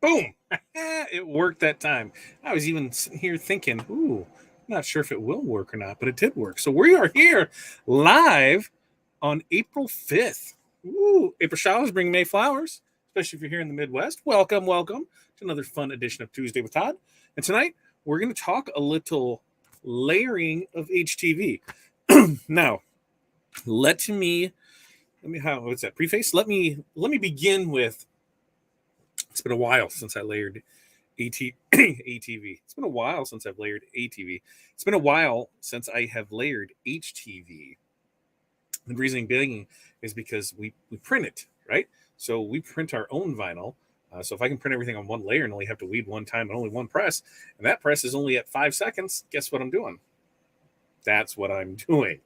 Boom. It worked that time. I was even sitting here thinking, ooh, I'm not sure if it will work or not, but it did work. So we are here live on April 5th. Ooh, April showers bring May flowers, especially if you're here in the Midwest. Welcome, welcome to another fun edition of Tuesday with Todd. And tonight we're going to talk a little layering of HTV. Now, let me what's that preface? Let me begin with, it's been a while since I layered ATV. It's been a while since I've layered ATV. It's been a while since I have layered HTV. The reason being is because we print it, right? So we print our own vinyl. So if I can print everything on one layer and only have to weed one time and only one press, and that press is only at 5 seconds, guess what I'm doing? That's what I'm doing.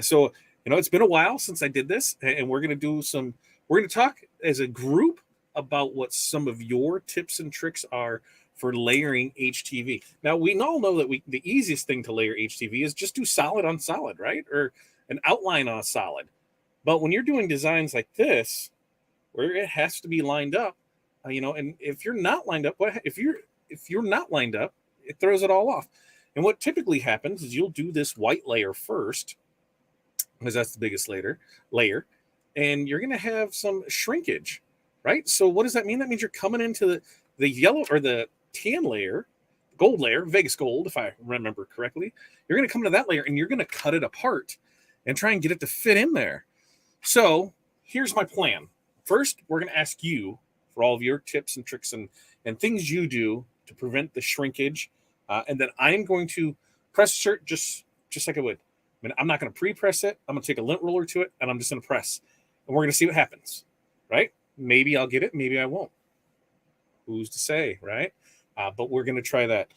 So, it's been a while since I did this, and we're going to talk as a group about what some of your tips and tricks are for layering HTV. Now, we all know that the easiest thing to layer HTV is just do solid on solid, right? Or an outline on solid. But when you're doing designs like this, where it has to be lined up, and if you're not lined up, if you're not lined up, it throws it all off. And what typically happens is you'll do this white layer first, because that's the biggest layer, and you're going to have some shrinkage, right? So what does that mean? That means you're coming into the yellow or the tan layer, gold layer, Vegas gold, if I remember correctly. You're going to come into that layer and you're going to cut it apart and try and get it to fit in there. So here's my plan. First, we're going to ask you for all of your tips and tricks and things you do to prevent the shrinkage. And then I'm going to press the shirt just like I would. I'm not going to pre-press it. I'm going to take a lint roller to it, and I'm just going to press. And we're going to see what happens, right? Maybe I'll get it. Maybe I won't. Who's to say, right? But we're going to try that.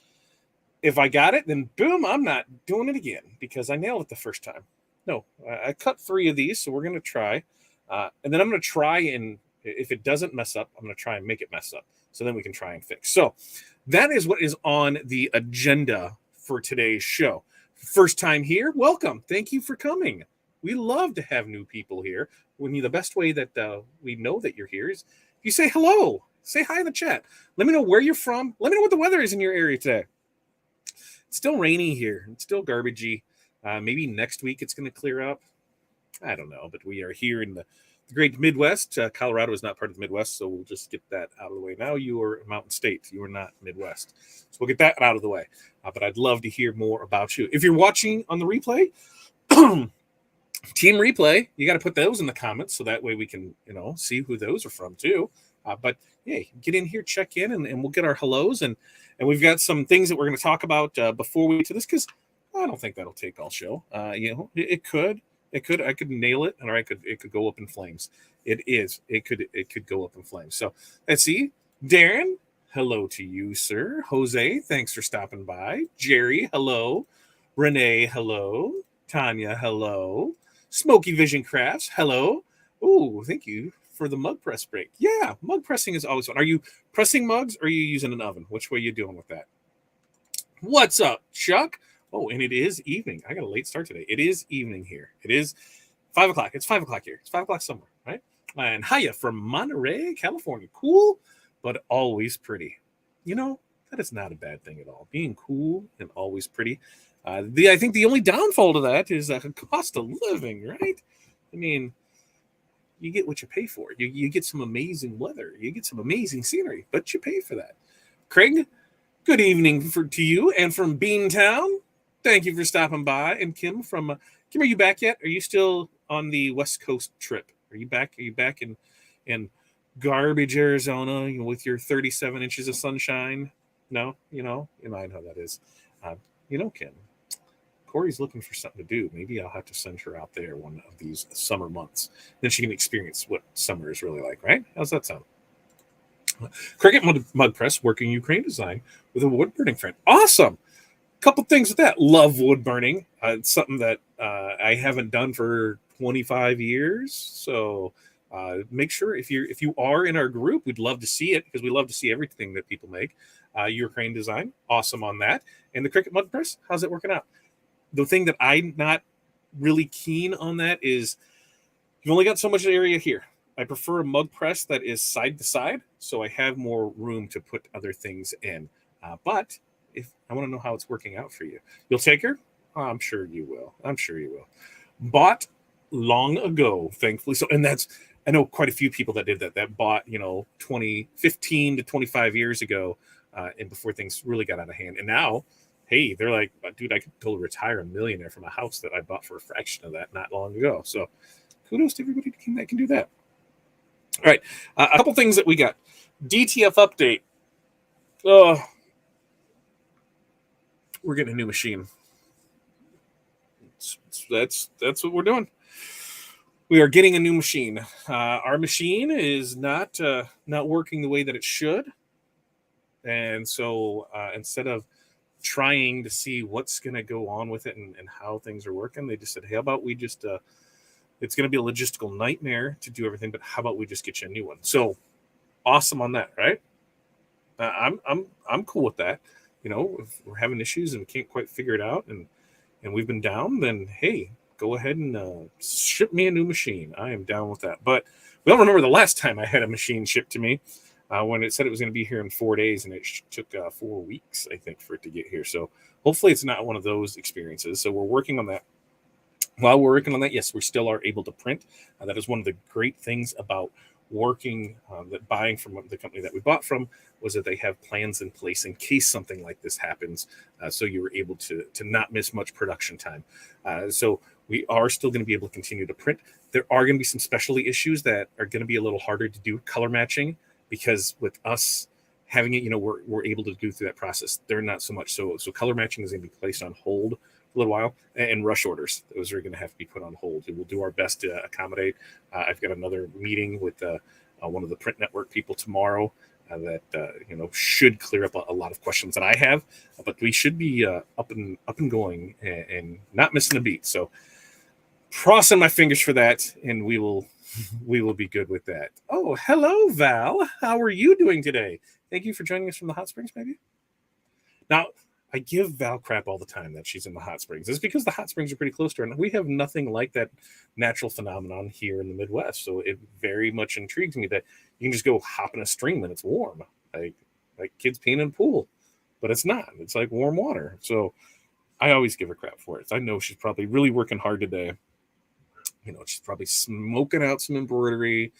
If I got it, then boom, I'm not doing it again because I nailed it the first time. No, I cut 3 of these, so we're going to try. And then I'm going to try, and if it doesn't mess up, I'm going to try and make it mess up. So then we can try and fix. So that is what is on the agenda for today's show. First time here, welcome. Thank you for coming. We love to have new people here. The best way that we know that you're here is if you say hello, say hi in the chat. Let me know where you're from. Let me know what the weather is in your area today. It's still rainy here. It's still garbagey. Maybe next week it's going to clear up. I don't know, but we are here in the great Midwest. Colorado is not part of the Midwest, so we'll just get that out of the way. Now you are a mountain state. You are not Midwest. So we'll get that out of the way. But I'd love to hear more about you. If you're watching on the replay, team replay, you got to put those in the comments so that way we can, see who those are from too. But hey, get in here, check in, and we'll get our hellos. And we've got some things that we're going to talk about before we get to this, because I don't think that'll take all show. It could. I could nail it, or it could go up in flames. It could go up in flames. So let's see. Darren, hello to you, sir. Jose, thanks for stopping by. Jerry, hello. Renee, hello. Tanya, hello. Smoky Vision Crafts, hello. Oh, thank you for the mug press break. Yeah, mug pressing is always fun. Are you pressing mugs, or are you using an oven? Which way are you doing with that? What's up, Chuck? Oh, and it is evening. I got a late start today. It is evening here. It is 5 o'clock. It's 5 o'clock here. It's 5 o'clock somewhere, right? And hiya from Monterey, California. Cool, but always pretty. That is not a bad thing at all. Being cool and always pretty. I think the only downfall to that is cost of living, right? I mean, you get what you pay for. You get some amazing weather. You get some amazing scenery, but you pay for that. Craig, good evening to you. And from Beantown, thank you for stopping by. And Kim, Kim, are you back yet? Are you still on the West Coast trip? Are you back? Are you back in garbage Arizona with your 37 inches of sunshine? No, you know how that is. Kim, Corey's looking for something to do. Maybe I'll have to send her out there one of these summer months. Then she can experience what summer is really like, right? How's that sound? Cricket mug press, working Ukraine design with a wood burning friend. Awesome. Couple things with that. Love wood burning. It's something that I haven't done for 25 years. So make sure if you are in our group, we'd love to see it, because we love to see everything that people make. Ukraine design, awesome on that. And the Cricut mug press, how's it working out? The thing that I'm not really keen on that is you've only got so much area here. I prefer a mug press that is side to side, so I have more room to put other things in. But if I want to know how it's working out for you, you'll take her. I'm sure you will. I'm sure you will. Bought long ago, thankfully. So, and that's, I know quite a few people that did that, that bought, 15 to 25 years ago, and before things really got out of hand. And now, hey, they're like, dude, I could totally retire a millionaire from a house that I bought for a fraction of that not long ago. So kudos to everybody that can do that. All right. A couple things that we got. DTF update. We're getting a new machine. That's what we're doing. We are getting a new machine. Our machine is not working the way that it should, and so instead of trying to see what's going to go on with it and how things are working, they just said, "Hey, how about we just? It's going to be a logistical nightmare to do everything, but how about we just get you a new one?" So awesome on that, right? I'm cool with that. If we're having issues and we can't quite figure it out, and we've been down, then hey, go ahead and ship me a new machine. I am down with that. But we don't remember the last time I had a machine shipped to me when it said it was going to be here in 4 days, and it took 4 weeks, I think, for it to get here. So hopefully it's not one of those experiences. So we're working on that. While we're working on that, yes, we still are able to print. That is one of the great things about working, that buying from the company that we bought from, was that they have plans in place in case something like this happens. So you were able to not miss much production time. So we are still going to be able to continue to print. There are going to be some specialty issues that are going to be a little harder to do color matching, because with us having it, we're able to go through that process. They're not so much. So color matching is going to be placed on hold a little while, and rush orders, those are going to have to be put on hold. We'll do our best to accommodate. I've got another meeting with one of the print network people tomorrow that should clear up a lot of questions that I have, but we should be up and going and not missing a beat. So crossing my fingers for that, and we will be good with that. Oh, hello, Val. How are you doing today? Thank you for joining us from the hot springs, maybe. Now, I give Val crap all the time that she's in the hot springs. It's because the hot springs are pretty close to her, and we have nothing like that natural phenomenon here in the Midwest. So it very much intrigues me that you can just go hop in a stream and it's warm, like kids peeing in a pool, but it's not. It's like warm water. So I always give her crap for it. I know she's probably really working hard today. She's probably smoking out some embroidery,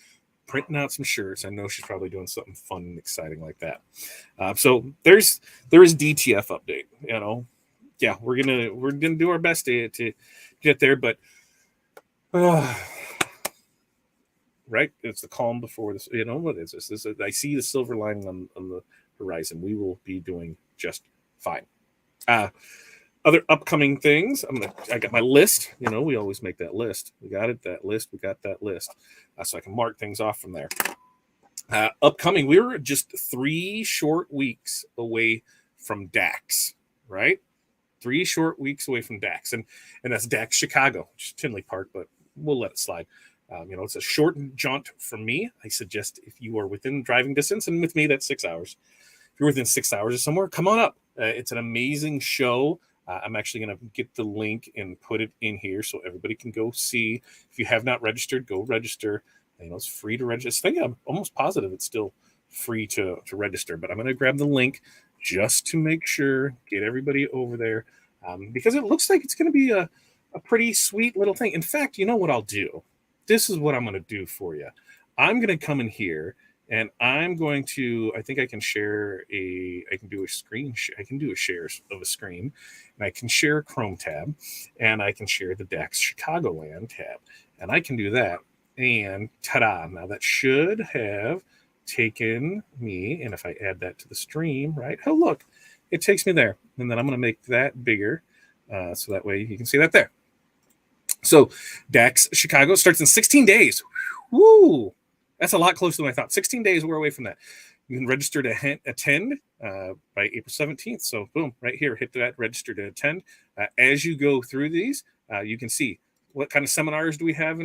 printing out some shirts. I know she's probably doing something fun and exciting like that. So there is DTF update. Yeah, we're gonna do our best to get there, but right, it's the calm before this. What is this? I see the silver lining on the horizon. We will be doing just fine. Other upcoming things. I got my list. We always make that list. We got it. That list. We got that list. So I can mark things off from there. Upcoming, we were just 3 short weeks away from DAX, right? 3 short weeks away from DAX, and that's DAX Chicago, which is Tinley Park, but we'll let it slide. It's a short jaunt from me. I suggest if you are within driving distance, and with me, that's 6 hours. If you're within 6 hours of somewhere, come on up. It's an amazing show. I'm actually going to get the link and put it in here so everybody can go see. If you have not registered, go register. It's free to register. I think I'm almost positive it's still free to register, but I'm going to grab the link just to make sure, get everybody over there, because it looks like it's going to be a pretty sweet little thing. In fact, you know what I'll do? This is what I'm going to do for you. I'm going to come in here, and I'm going to, I think I can do a screen. I can do a share of a screen, and I can share a Chrome tab, and I can share the DAX Chicagoland tab, and I can do that. And ta-da! Now that should have taken me, and if I add that to the stream, right? Oh, look, it takes me there. And then I'm going to make that bigger, so that way you can see that there. So DAX Chicago starts in 16 days. Woo! That's a lot closer than I thought. 16 days, we're away from that. You can register to attend by April 17th. So boom, right here, hit that, register to attend. As you go through these, you can see what kind of seminars do we have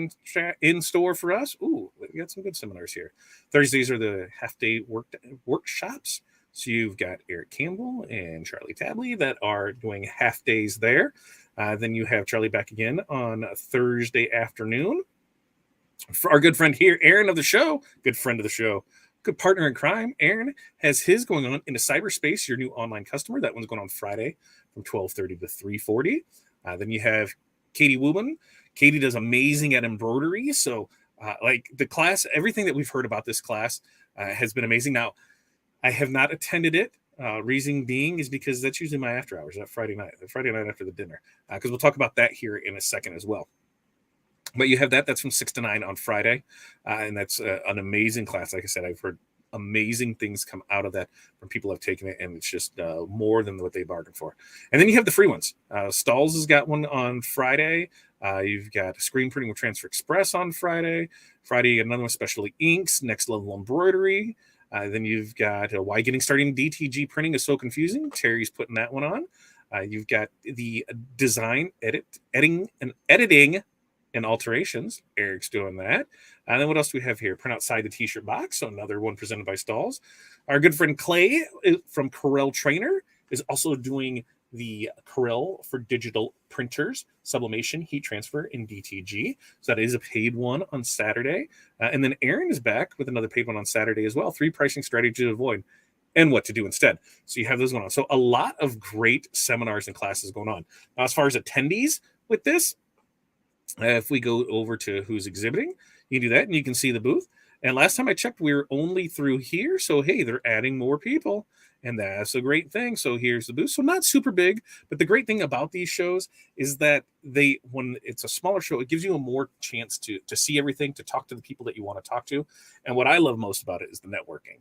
in store for us. Ooh, we got some good seminars here. Thursdays are the half-day workshops. So you've got Eric Campbell and Charlie Tabley that are doing half days there. Then you have Charlie back again on Thursday afternoon. For our good friend here, Aaron of the show, good friend of the show, good partner in crime, Aaron, has his going on into cyberspace, your new online customer. That one's going on Friday from 12:30 to 3:40. Then you have Katie Woobin. Katie does amazing at embroidery. So, like the class, everything that we've heard about this class has been amazing. Now, I have not attended it. Reason being is because that's usually my after hours, that Friday night after the dinner, because we'll talk about that here in a second as well. But you have that's from 6 to 9 on Friday, and that's an amazing class. Like I said, I've heard amazing things come out of that from people who have taken it, and it's just more than what they bargained for. And then you have the free ones. Stalls has got one on Friday. You've got Screen Printing with Transfer Express on Friday. Friday, another one, Specialty Inks, Next Level Embroidery. Then you've got Why Getting Started in DTG Printing is So Confusing. Terry's putting that one on. You've got the design, editing, and alterations. Eric's doing that. And then what else do we have here? Print outside the t-shirt box. So another one presented by Stalls. Our good friend Clay from Corel Trainer is also doing the Corel for digital printers, sublimation, heat transfer in DTG. So that is a paid one on Saturday. And then Aaron is back with another paid one on Saturday as well. 3 pricing strategies to avoid and what to do instead. So you have those going on. So a lot of great seminars and classes going on. Now, as far as attendees with this, if we go over to who's exhibiting, you can do that and you can see the booth. And last time I checked, we were only through here. So, hey, they're adding more people. And that's a great thing. So here's the booth. So not super big, but the great thing about these shows is that when it's a smaller show, it gives you a more chance to see everything, to talk to the people that you want to talk to. And what I love most about it is the networking.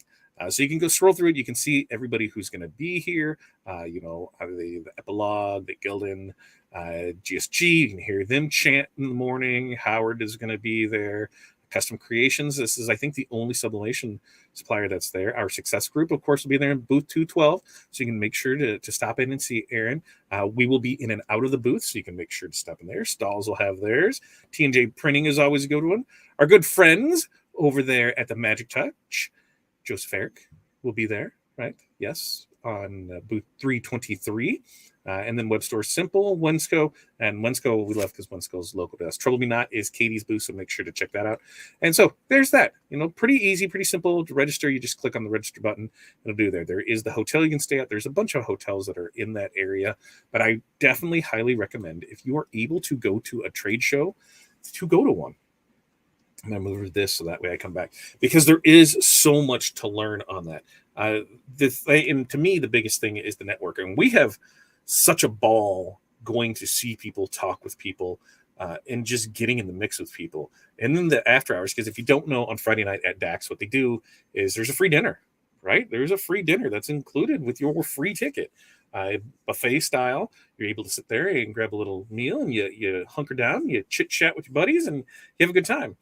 So you can go scroll through it. You can see everybody who's going to be here. The Epilogue, the Gildan, GSG. You can hear them chant in the morning. Howard is going to be there. Custom Creations. This is, I think, the only sublimation supplier that's there. Our Success Group, of course, will be there in booth 212. So you can make sure to stop in and see Aaron. We will be in and out of the booth, so you can make sure to step in there. Stalls will have theirs. T&J Printing is always a good one. Our good friends over there at the Magic Touch, Joseph Eric will be there, right? Yes, on booth 323. And then Web Store Simple, Wensco, and Wensco we left because Wensco's local to us. Trouble Me Not is Katie's booth, so make sure to check that out. And so there's that. Pretty easy, pretty simple to register. You just click on the register button. It'll do there. There is the hotel you can stay at. There's a bunch of hotels that are in that area, but I definitely highly recommend if you are able to go to a trade show, to go to one. I'm going to move this so that way I come back, because there is so much to learn on that. And to me, the biggest thing is the networking. We have such a ball going to see people, talk with people, and just getting in the mix with people. And then the after hours, because if you don't know, on Friday night at DAX, what they do is there's a free dinner, right? There's a free dinner that's included with your free ticket. Buffet style. You're able to sit there and grab a little meal, and you hunker down, you chit chat with your buddies, and you have a good time.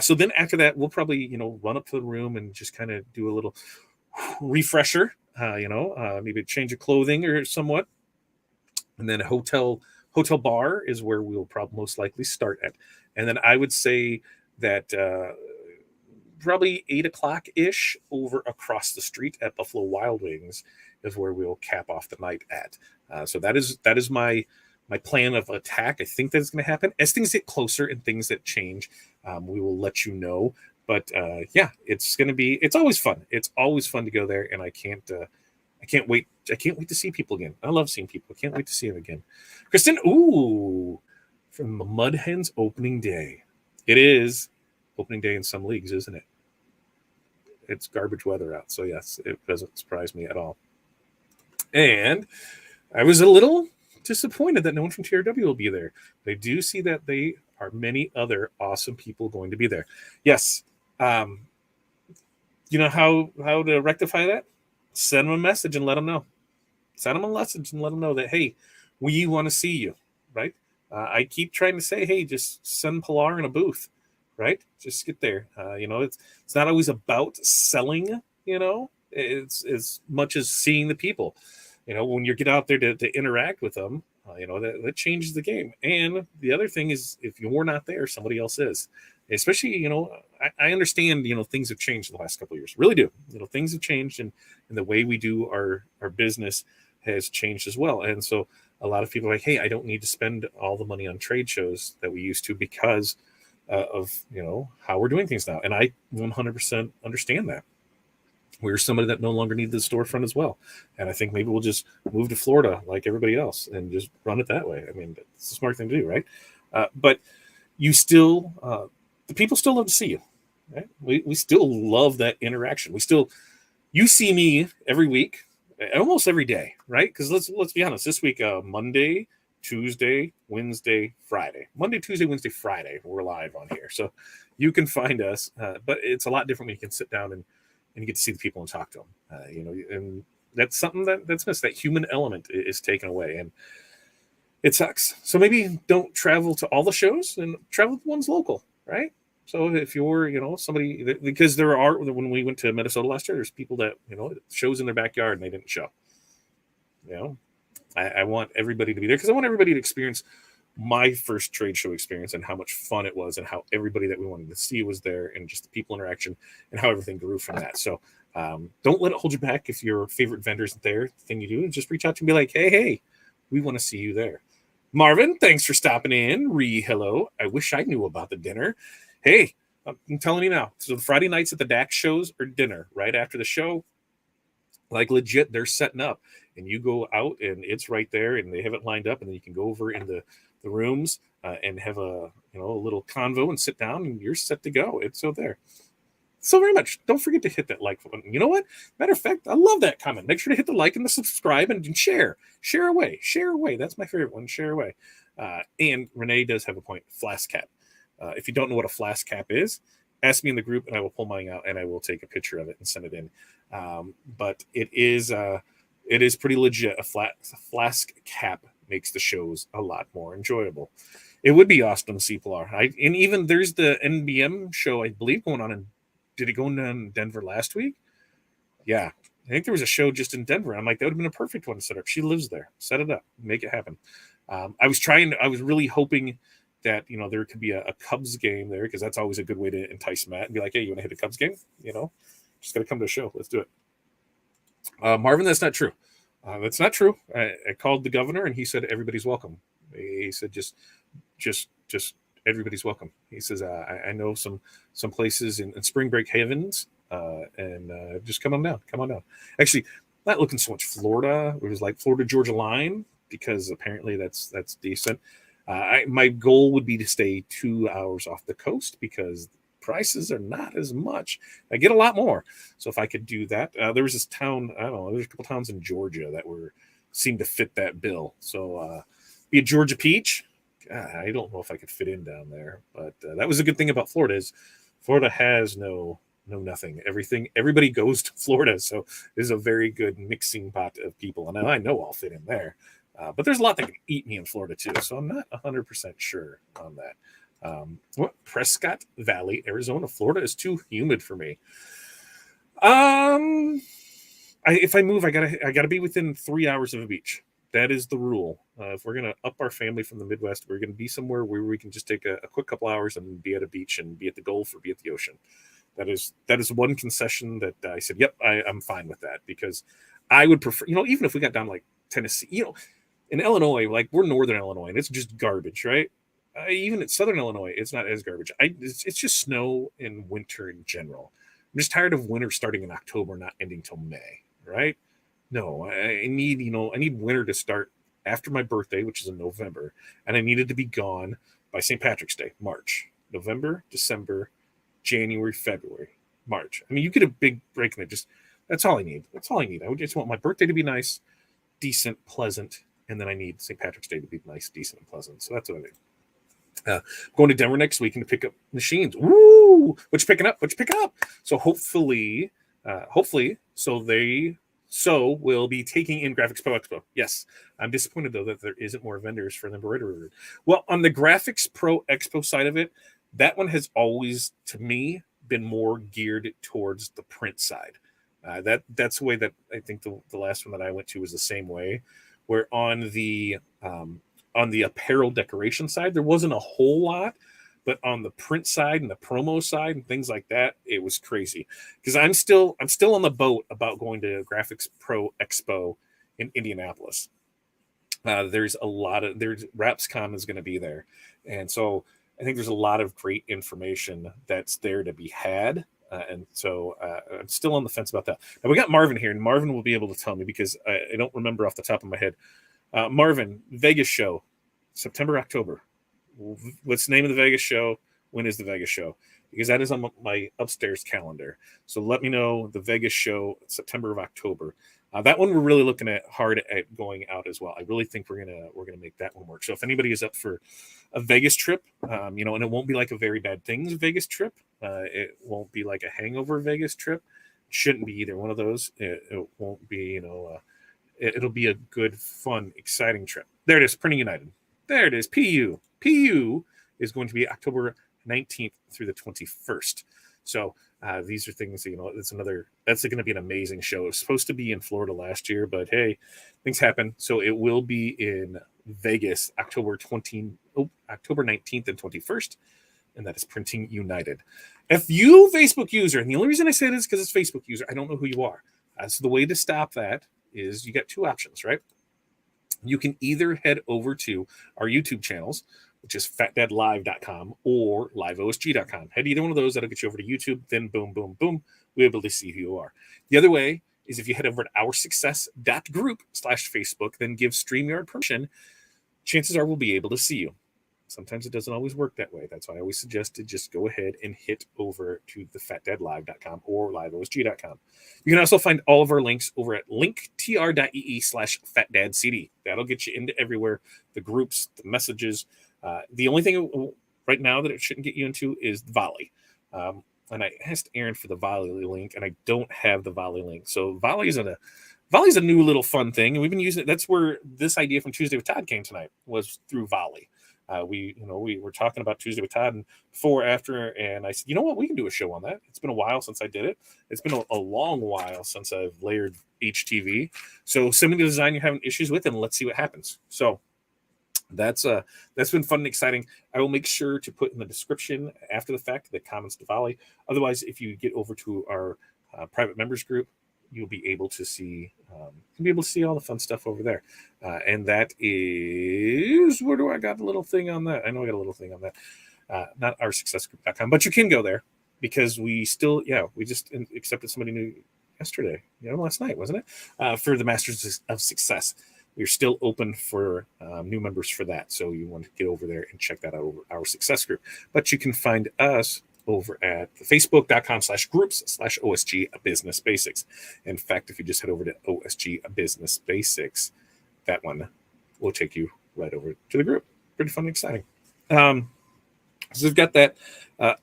So then after that, we'll probably run up to the room and just kind of do a little refresher. Maybe change of clothing or somewhat. And then a hotel bar is where we'll probably most likely start at. And then I would say that probably 8 o'clock ish over across the street at Buffalo Wild Wings is where we'll cap off the night at. So that is my plan of attack. I think that's going to happen as things get closer and things that change. We will let you know. But it's always fun. It's always fun to go there, and I can't wait. I can't wait to see people again. I love seeing people. I can't wait to see them again. Kristen, from the Mud Hens opening day. It is opening day in some leagues, isn't it? It's garbage weather out. So yes, it doesn't surprise me at all. And I was a little disappointed that no one from TRW will be there. But I do see that they are many other awesome people going to be there. Yes. You know how to rectify that? Send them a message and let them know. Send them a message and let them know that, hey, we want to see you, right? I keep trying to say, hey, just send Pilar in a booth, right? Just get there. It's not always about selling, it's as much as seeing the people. When you get out there to interact with them, that changes the game. And the other thing is, if you're not there, somebody else is. Especially, I understand, things have changed in the last couple of years. Really do. Things have changed, and the way we do our business has changed as well. And so a lot of people are like, hey, I don't need to spend all the money on trade shows that we used to because of, how we're doing things now. And I 100% understand that. We're somebody that no longer needs the storefront as well. And I think maybe we'll just move to Florida like everybody else and just run it that way. I mean, it's a smart thing to do, right? But you still, the people still love to see you, right? We still love that interaction. You see me every week, almost every day, right? Because let's be honest, this week, Monday, Tuesday, Wednesday, Friday. Monday, Tuesday, Wednesday, Friday, we're live on here. So you can find us, but it's a lot different when you can sit down and you get to see the people and talk to them. And that's something that's missed. That human element is taken away, and it sucks. So maybe don't travel to all the shows and travel to ones local, right? So if you're, somebody, because when we went to Minnesota last year, there's people that, shows in their backyard and they didn't show. I want everybody to be there because I want everybody to experience my first trade show experience and how much fun it was and how everybody that we wanted to see was there and just the people interaction and how everything grew from that. So don't let it hold you back. If your favorite vendor isn't there, the thing you do is just reach out to me and be like, hey, we want to see you there. Marvin, thanks for stopping in. Hello. I wish I knew about the dinner. Hey, I'm telling you now. So the Friday nights at the DAX shows are dinner right after the show. Like legit, they're setting up and you go out and it's right there and they have it lined up and then you can go over in the rooms and have a little convo and sit down and you're set to go. It's so there. So very much. Don't forget to hit that like button. You know what? Matter of fact, I love that comment. Make sure to hit the like and the subscribe and share. Share away. Share away. That's my favorite one. Share away. And Renee does have a point. Flask cap. If you don't know what a flask cap is, ask me in the group and I will pull mine out and I will take a picture of it and send it in. But it is pretty legit. A flask cap makes the shows a lot more enjoyable. It would be awesome to see Pilar. And even there's the NBM show, I believe, going on did it go on in Denver last week? Yeah. I think there was a show just in Denver. I'm like, that would have been a perfect one to set up. She lives there. Set it up. Make it happen. I was really hoping that, there could be a Cubs game there because that's always a good way to entice Matt and be like, hey, you want to hit a Cubs game? Just got to come to a show. Let's do it. Marvin, that's not true. That's not true. I called the governor and he said, everybody's welcome. He said, just everybody's welcome. He says, I know some places in Spring Break Havens and just come on down. Actually, not looking so much Florida. It was like Florida, Georgia line because apparently that's decent. My goal would be to stay 2 hours off the coast because prices are not as much. I get a lot more. So if I could do that, there was this town, I don't know, there's a couple towns in Georgia that seemed to fit that bill. So be a Georgia peach. God, I don't know if I could fit in down there, but that was a good thing about Florida is Florida has no nothing. Everybody goes to Florida. So there's a very good mixing pot of people. And I know I'll fit in there. But there's a lot that can eat me in Florida too. So I'm not 100% sure on that. Prescott Valley, Arizona, Florida is too humid for me. If I move, I gotta be within 3 hours of a beach. That is the rule. If we're gonna up our family from the Midwest, we're gonna be somewhere where we can just take a quick couple hours and be at a beach and be at the Gulf or be at the ocean. That is one concession that I said, yep, I'm fine with that because I would prefer, even if we got down like Tennessee, in Illinois, like we're northern Illinois and it's just garbage, right? Even in southern Illinois, it's not as garbage. It's just snow and winter in general. I'm just tired of winter starting in October, not ending till May, right? No, I need winter to start after my birthday, which is in November, and I needed to be gone by St. Patrick's Day, March, November, December, January, February, March. I mean, you get a big break in it. That's all I need. I would just want my birthday to be nice, decent, pleasant, and then I need St. Patrick's Day to be nice, decent, and pleasant. So that's what I need. Going to Denver next week and to pick up machines. Woo! What you picking up? So hopefully, we'll be taking in Graphics Pro Expo. Yes, I'm disappointed though that there isn't more vendors for the embroidery. Well, on the Graphics Pro Expo side of it, that one has always, to me, been more geared towards the print side. That's the way that I think the last one that I went to was the same way. Where on the apparel decoration side, there wasn't a whole lot, but on the print side and the promo side and things like that, it was crazy. Because I'm still on the boat about going to Graphics Pro Expo in Indianapolis. There's RapsCon is going to be there, and so I think there's a lot of great information that's there to be had. And so I'm still on the fence about that. Now we got Marvin here, and Marvin will be able to tell me because I don't remember off the top of my head. Marvin, Vegas show, September, October. What's the name of the Vegas show? When is the Vegas show? Because that is on my upstairs calendar. So let me know the Vegas show, September of October. That one we're really looking at hard at going out as well. I really think we're gonna make that one work. So if anybody is up for a Vegas trip, and it won't be like a Very Bad Things Vegas trip. It won't be like a Hangover Vegas trip. It shouldn't be either one of those. It won't be, it'll be a good, fun, exciting trip. There it is, Printing United. There it is, PU. PU is going to be October 19th through the 21st. So these are things, that's going to be an amazing show. It was supposed to be in Florida last year, but hey, things happen. So it will be in Vegas, October 19th and 21st. And that is Printing United. If you Facebook user, and the only reason I say this is because it's Facebook user, I don't know who you are. So the way to stop that is you got two options, right? You can either head over to our YouTube channels, which is fatdadlive.com or liveosg.com. Head to either one of those, that'll get you over to YouTube. Then boom, boom, boom, we'll be able to see who you are. The other way is if you head over to oursuccess.group/Facebook, then give StreamYard permission, chances are we'll be able to see you. Sometimes it doesn't always work that way. That's why I always suggest to just go ahead and hit over to the fatdadlive.com or liveosg.com. You can also find all of our links over at linktr.ee/fatdadcd. That'll get you into everywhere, the groups, the messages. The only thing right now that it shouldn't get you into is Volley. And I asked Aaron for the Volley link, and I don't have the Volley link. So Volley's a new little fun thing, and we've been using it. That's where this idea from Tuesday with Todd came tonight, was through Volley. We were talking about Tuesday with Todd and before, after, and I said, you know what, we can do a show on that. It's been a while since I did it. It's been a long while since I've layered HTV. So send me the design you're having issues with, and let's see what happens. So that's been fun and exciting. I will make sure to put in the description after the fact the comments to Volley. Otherwise, if you get over to our private members group, you'll be able to see all the fun stuff over there. And that is, where do I got a little thing on that? I know I got a little thing on that. Not oursuccessgroup.com, but you can go there because we just accepted somebody new yesterday, last night, wasn't it? For the Masters of Success. We're still open for new members for that. So you want to get over there and check that out over our success group. But you can find us over at facebook.com/groups/OSG Business Basics. In fact, if you just head over to OSG Business Basics, that one will take you right over to the group. Pretty fun and exciting. So we've got that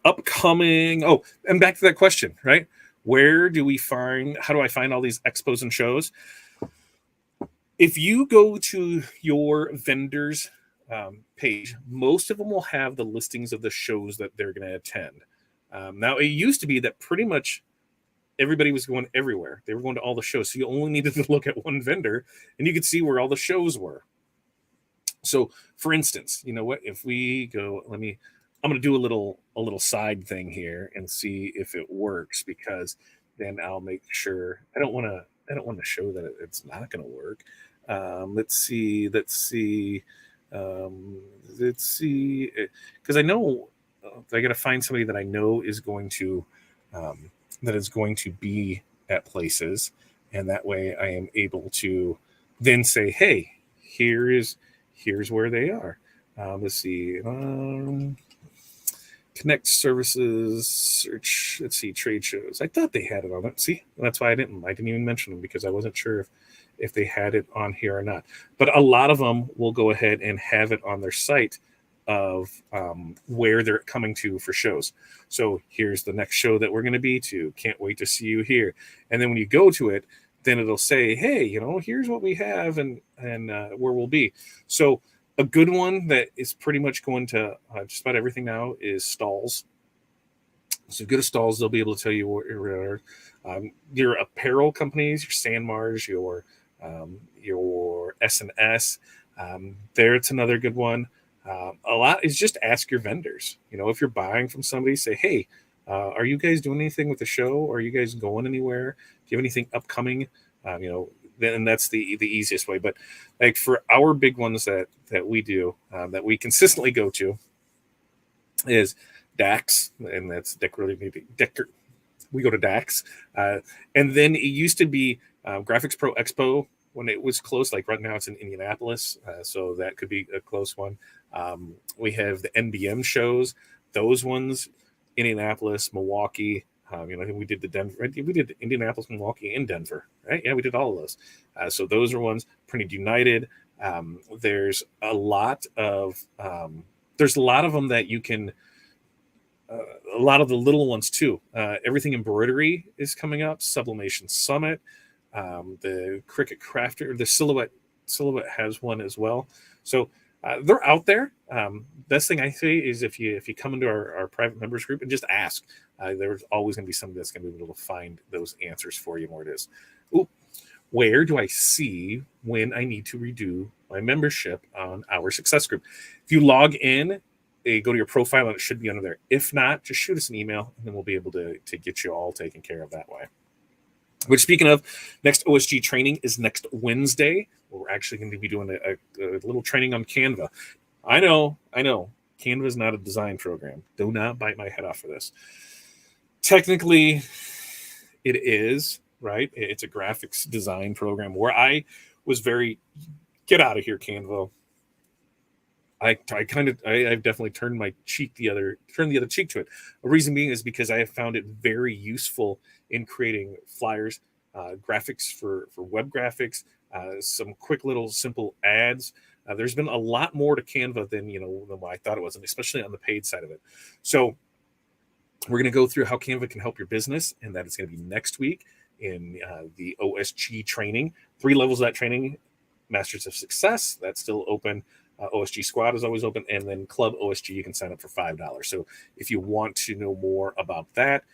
upcoming. Oh, and back to that question, right? How do I find all these expos and shows? If you go to your vendors page, most of them will have the listings of the shows that they're going to attend. Now, it used to be that pretty much everybody was going everywhere. They were going to all the shows. So you only needed to look at one vendor and you could see where all the shows were. So for instance, you know what, if we go, I'm going to do a little side thing here and see if it works, because then I'll make sure I don't want to show that it's not going to work. Let's see, because I know I got to find somebody that I know is going to be at places, and that way I am able to then say, hey, here's where they are. Let's see, connect services, search. Let's see, trade shows. I thought they had it on it. See, that's why I didn't even mention them, because I wasn't sure if they had it on here or not. But a lot of them will go ahead and have it on their site of where they're coming to for shows. So here's the next show that we're going to be to. Can't wait to see you here. And then when you go to it, then it'll say, hey, here's what we have and where we'll be. So a good one that is pretty much going to just about everything now is Stalls. So go to Stalls, they'll be able to tell you where your apparel companies, your Sanmars, your S&S. There, it's another good one. A lot is just ask your vendors. If you're buying from somebody, say, hey, are you guys doing anything with the show? Are you guys going anywhere? Do you have anything upcoming? Then that's the easiest way. But like for our big ones that we do, that we consistently go to, is DAX, and that's We go to DAX. And then it used to be Graphics Pro Expo when it was close. Like right now it's in Indianapolis. So that could be a close one. We have the NBM shows. Those ones, Indianapolis, Milwaukee. We did the Denver. We did Indianapolis, Milwaukee, and Denver, right? Yeah, we did all of those. So those are ones. Printed United. There's a lot of them that you can. A lot of the little ones too. Everything embroidery is coming up. Sublimation Summit. The Cricut Crafter. The Silhouette has one as well. So they're out there. Best thing I say is if you come into our private members group and just ask, there's always going to be somebody that's going to be able to find those answers for you where it is. Ooh, where do I see when I need to redo my membership on our success group? If you log in, go to your profile and it should be under there. If not, just shoot us an email and then we'll be able to get you all taken care of that way. Which, speaking of, next OSG training is next Wednesday. We're actually going to be doing a little training on Canva. I know. Canva is not a design program. Do not bite my head off for this. Technically, it is, right? It's a graphics design program where I was very, get out of here, Canva. I've definitely turned the other cheek to it. A reason being is because I have found it very useful in creating flyers, graphics for web graphics, some quick little simple ads. There's been a lot more to Canva than what I thought it was, and especially on the paid side of it. So we're going to go through how Canva can help your business, and that is going to be next week in the OSG training. 3 levels of that training: Masters of Success, that's still open. OSG Squad is always open, and then Club OSG you can sign up for $5. So if you want to know more about that,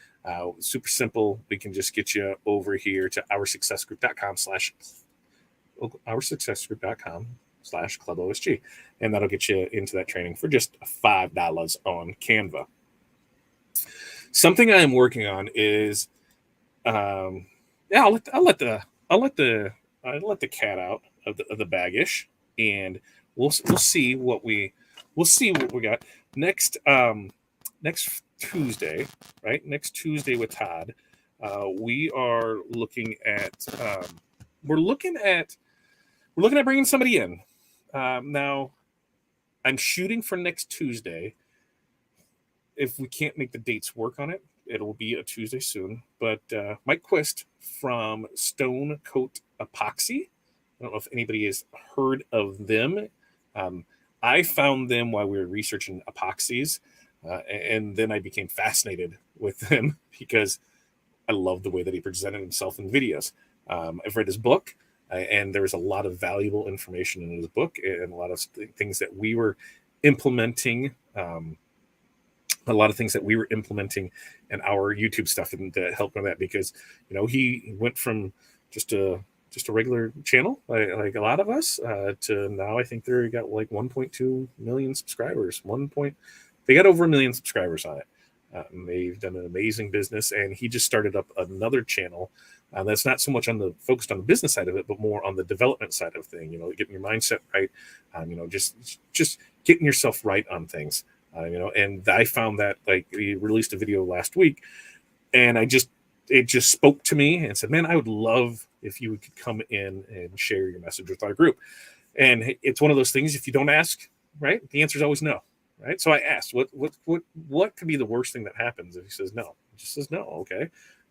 super simple. We can just get you over here to oursuccessgroup.com/Club OSG, and that'll get you into that training for just $5 on Canva. Something I am working on is, I'll let the cat out of the bag-ish, and we'll see what we got next Tuesday, right? Next Tuesday with Todd, we are looking at bringing somebody in. Now, I'm shooting for next Tuesday. If we can't make the dates work on it, it'll be a Tuesday soon. But Mike Quist from Stone Coat Epoxy. I don't know if anybody has heard of them. I found them while we were researching epoxies, and then I became fascinated with them because I love the way that he presented himself in videos. I've read his book, and there's a lot of valuable information in his book and a lot of things that we were implementing. A lot of things that we were implementing in our YouTube stuff, and to help with that, because he went from just a regular channel like a lot of us to now I think they got like 1.2 million subscribers. They got over 1 million subscribers on it. They've done an amazing business, and he just started up another channel that's not so much focused on the business side of it, but more on the development side of thing. Getting your mindset right, just getting yourself right on things. And I found that, like, he released a video last week, and it just spoke to me and said, man, I would love if you could come in and share your message with our group. And it's one of those things, if you don't ask, right, the answer is always no, right? So I asked, what could be the worst thing that happens? And he says, no. He just says, no. Okay.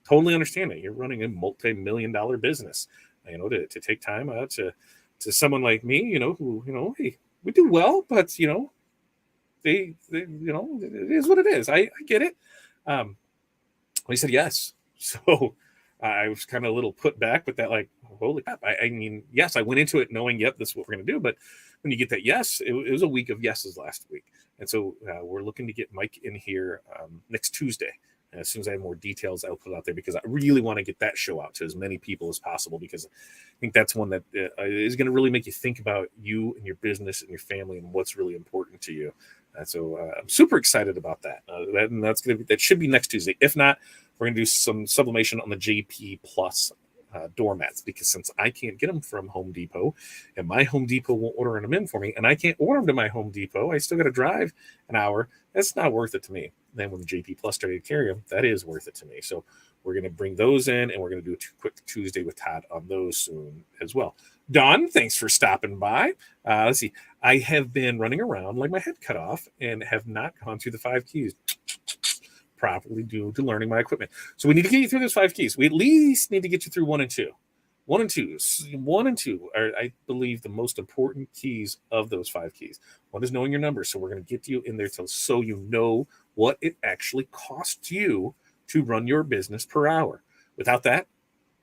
Totally understand it. You're running a multi-million-dollar business, to take time out to someone like me, who, hey, we do well, but, they it is what it is. I get it. He said yes. So I was kind of a little put back with that, like, holy crap. I mean, yes, I went into it knowing, yep, this is what we're going to do. But when you get that yes, it was a week of yeses last week. And so we're looking to get Mike in here next Tuesday. And as soon as I have more details, I'll put it out there, because I really want to get that show out to as many people as possible, because I think that's one that is going to really make you think about you and your business and your family and what's really important to you. So I'm super excited about that. That should be next Tuesday. If not, we're going to do some sublimation on the JP Plus doormats, because since I can't get them from Home Depot, and my Home Depot won't order them in for me, and I can't order them to my Home Depot, I still got to drive an hour. That's not worth it to me. Then when the JP Plus started to carry them, that is worth it to me. So We're going to bring those in, and we're going to do a quick Tuesday with Todd on those soon as well. Don, thanks for stopping by. Let's see. I have been running around like my head cut off and have not gone through the 5 keys properly due to learning my equipment. So we need to get you through those 5 keys. We at least need to get you through 1 and 2. 1 and 2. 1 and 2 are, I believe, the most important keys of those 5 keys. One is knowing your numbers. So we're going to get you in there so you know what it actually costs you to run your business per hour. Without that,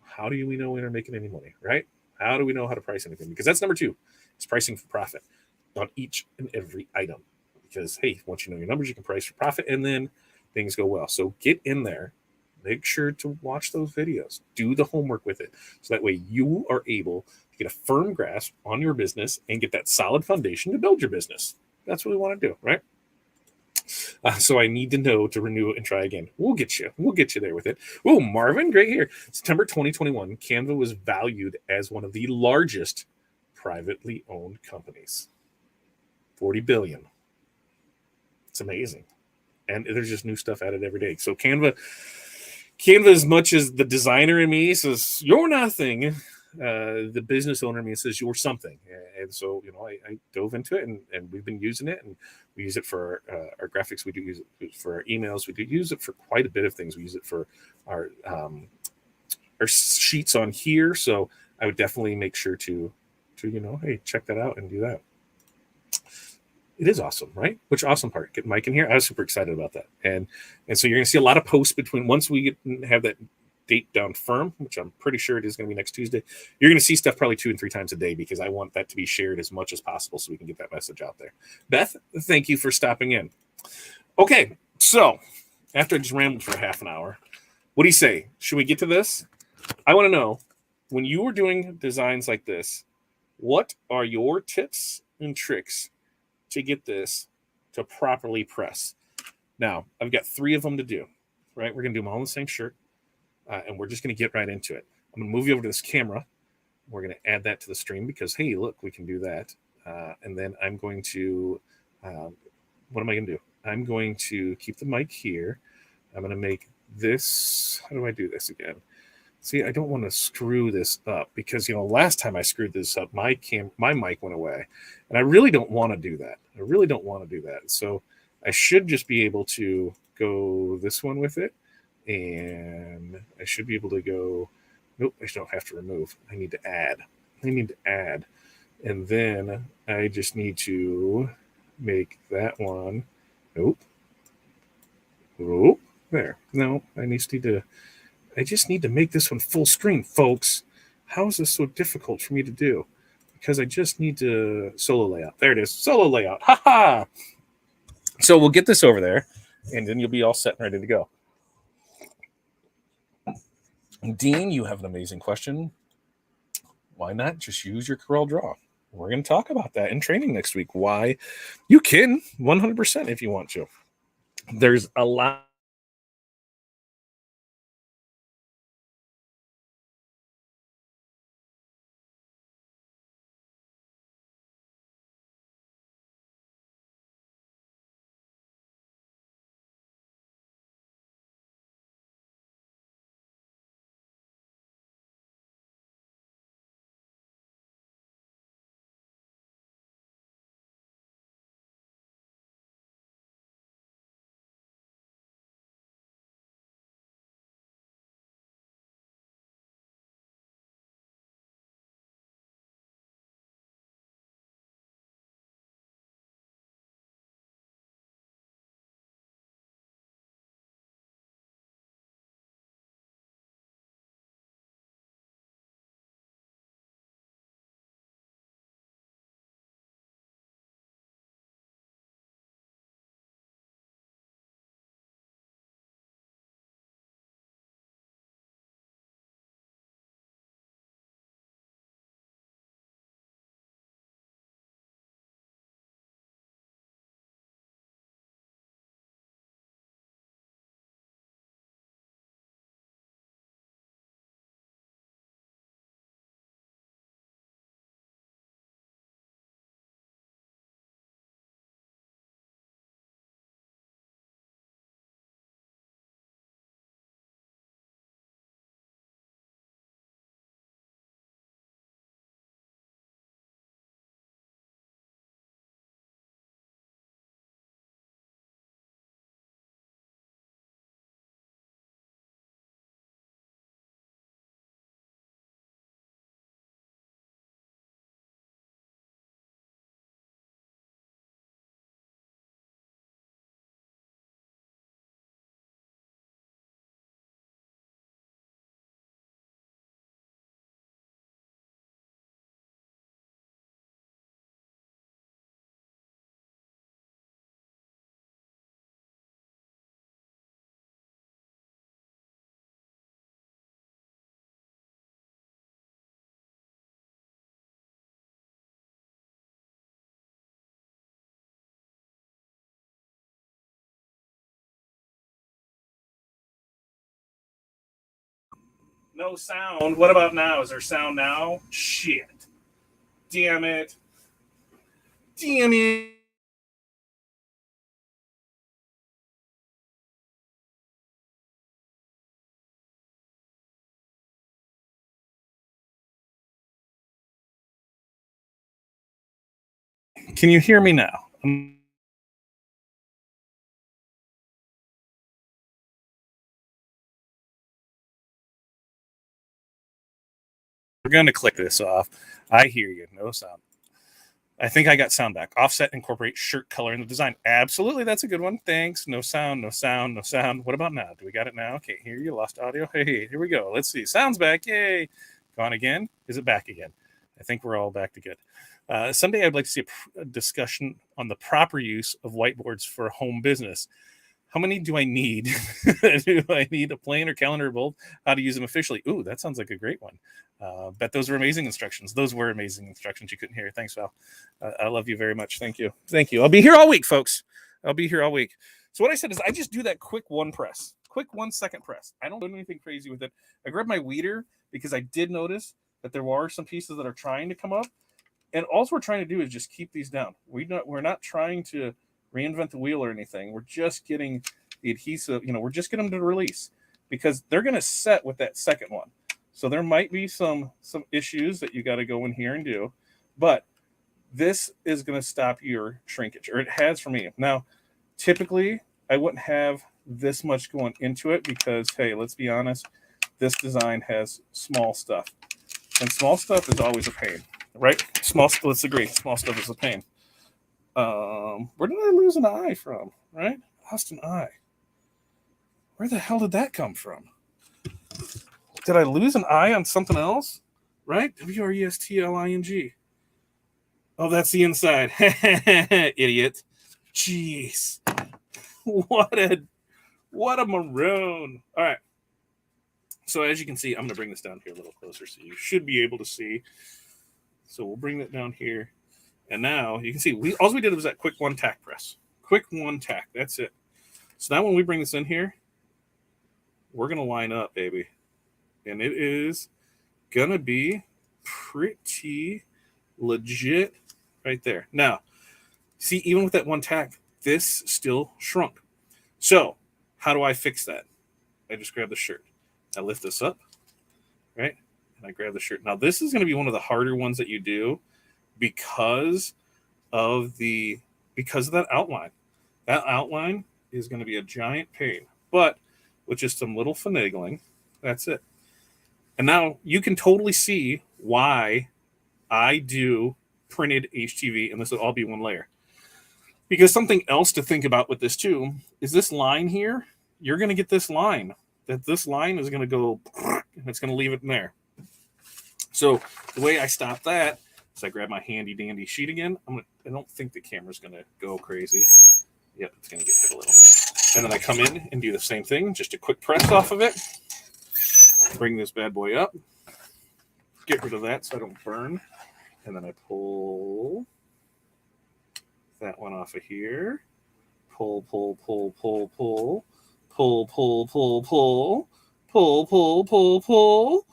how do we know when we're making any money, right? How do we know how to price anything? Because that's number 2. It's pricing for profit on each and every item. Because, hey, once you know your numbers, you can price for profit, and then things go well. So get in there. Make sure to watch those videos. Do the homework with it. So that way you are able to get a firm grasp on your business and get that solid foundation to build your business. That's what we want to do, right? So I need to know to renew it and try again. We'll get you. We'll get you there with it. Oh, Marvin, great here. September 2021, Canva was valued as one of the largest privately owned companies. 40 billion. It's amazing. And there's just new stuff added every day. So Canva, as much as the designer in me says, you're nothing, the business owner in me says, you're something. And so, I dove into it, and we've been using it, and we use it for our graphics. We do use it for our emails. We do use it for quite a bit of things. We use it for our sheets on here. So I would definitely make sure to hey, check that out and do that. It is awesome, right? Which awesome part? Get Mike in here. I was super excited about that. And so you're going to see a lot of posts once we have that date down firm, which I'm pretty sure it is going to be next Tuesday. You're going to see stuff probably 2 and 3 times a day, because I want that to be shared as much as possible so we can get that message out there. Beth, thank you for stopping in. Okay, so after I just rambled for half an hour, what do you say? Should we get to this? I want to know, when you were doing designs like this, what are your tips and tricks to get this to properly press? Now, I've got 3 of them to do, right? We're going to do them all in the same shirt, and we're just going to get right into it. I'm going to move you over to this camera. We're going to add that to the stream because, hey, look, we can do that. And then I'm going to, what am I going to do? I'm going to keep the mic here. I'm going to make this, how do I do this again? See, I don't want to screw this up because, last time I screwed this up, my mic went away, and I really don't want to do that. So I should just be able to go this one with it, and I should be able to go, nope, I don't have to remove. I need to add. And then I just need to make that one, nope. Oh, there. No, I just need to make this one full screen, folks. How is this so difficult for me to do? Because I just need to solo layout. There it is, solo layout. Ha ha! So we'll get this over there, and then you'll be all set and ready to go. Dean, you have an amazing question. Why not just use your Corel Draw? We're going to talk about that in training next week. Why you can 100% if you want to. There's a lot No sound. What about now? Is there sound now? Shit. Damn it. Damn it. Can you hear me now? We're going to click this off. I hear you. No sound. I think I got sound back. Offset, incorporate shirt color in the design. Absolutely. That's a good one. Thanks. No sound, no sound, no sound. What about now? Do we got it now? Okay, hear you. Lost audio. Hey, here we go. Let's see. Sound's back. Yay. Gone again. Is it back again? I think we're all back to good. Someday I'd like to see a discussion on the proper use of whiteboards for home business. How many do I need? Do I need a plan or calendar or both? How to use them officially? Ooh, that sounds like a great one. Bet those were amazing instructions. Those were amazing instructions you couldn't hear. Thanks, Val. I love you very much. Thank you. Thank you. I'll be here all week, folks. I'll be here all week. So what I said is I just do that quick 1 second press. I don't do anything crazy with it. I grab my weeder because I did notice that there are some pieces that are trying to come up. And all we're trying to do is just keep these down. We're not trying to reinvent the wheel or anything. We're just getting the adhesive, we're just getting them to release because they're going to set with that second one. So there might be some issues that you got to go in here and do, but this is going to stop your shrinkage, or it has for me. Now, typically I wouldn't have this much going into it because, hey, let's be honest, this design has small stuff, and small stuff is always a pain, right? Let's agree, small stuff is a pain. Where did I lose an eye from? Right? Lost an eye. Where the hell did that come from? Did I lose an eye on something else? Right? WRESTLING. Oh, that's the inside. Idiot. Jeez. What a maroon. All right. So as you can see, I'm going to bring this down here a little closer so you should be able to see. So we'll bring that down here. And now you can see all we did was that quick one tack press. Quick one tack. That's it. So now when we bring this in here, we're going to line up, baby. And it is going to be pretty legit right there. Now, see, even with that one tack, this still shrunk. So how do I fix that? I just grab the shirt. I lift this up, right? And I grab the shirt. Now, this is going to be one of the harder ones that you do because of that outline. That outline is going to be a giant pain, but with just some little finagling, that's it. And now you can totally see why I do printed HTV, and this will all be one layer. Because something else to think about with this too is this line here. You're going to get this line. This line is going to go, and it's going to leave it in there. So the way I stop that is I grab my handy dandy sheet again. I don't think the camera's going to go crazy. Yep, it's going to get hit a little. And then I come in and do the same thing, just a quick press off of it. Bring this bad boy up. Get rid of that so I don't burn. And then I pull that one off of here. Pull, pull, pull, pull, pull. Pull, pull, pull, pull. Pull, pull, pull, pull.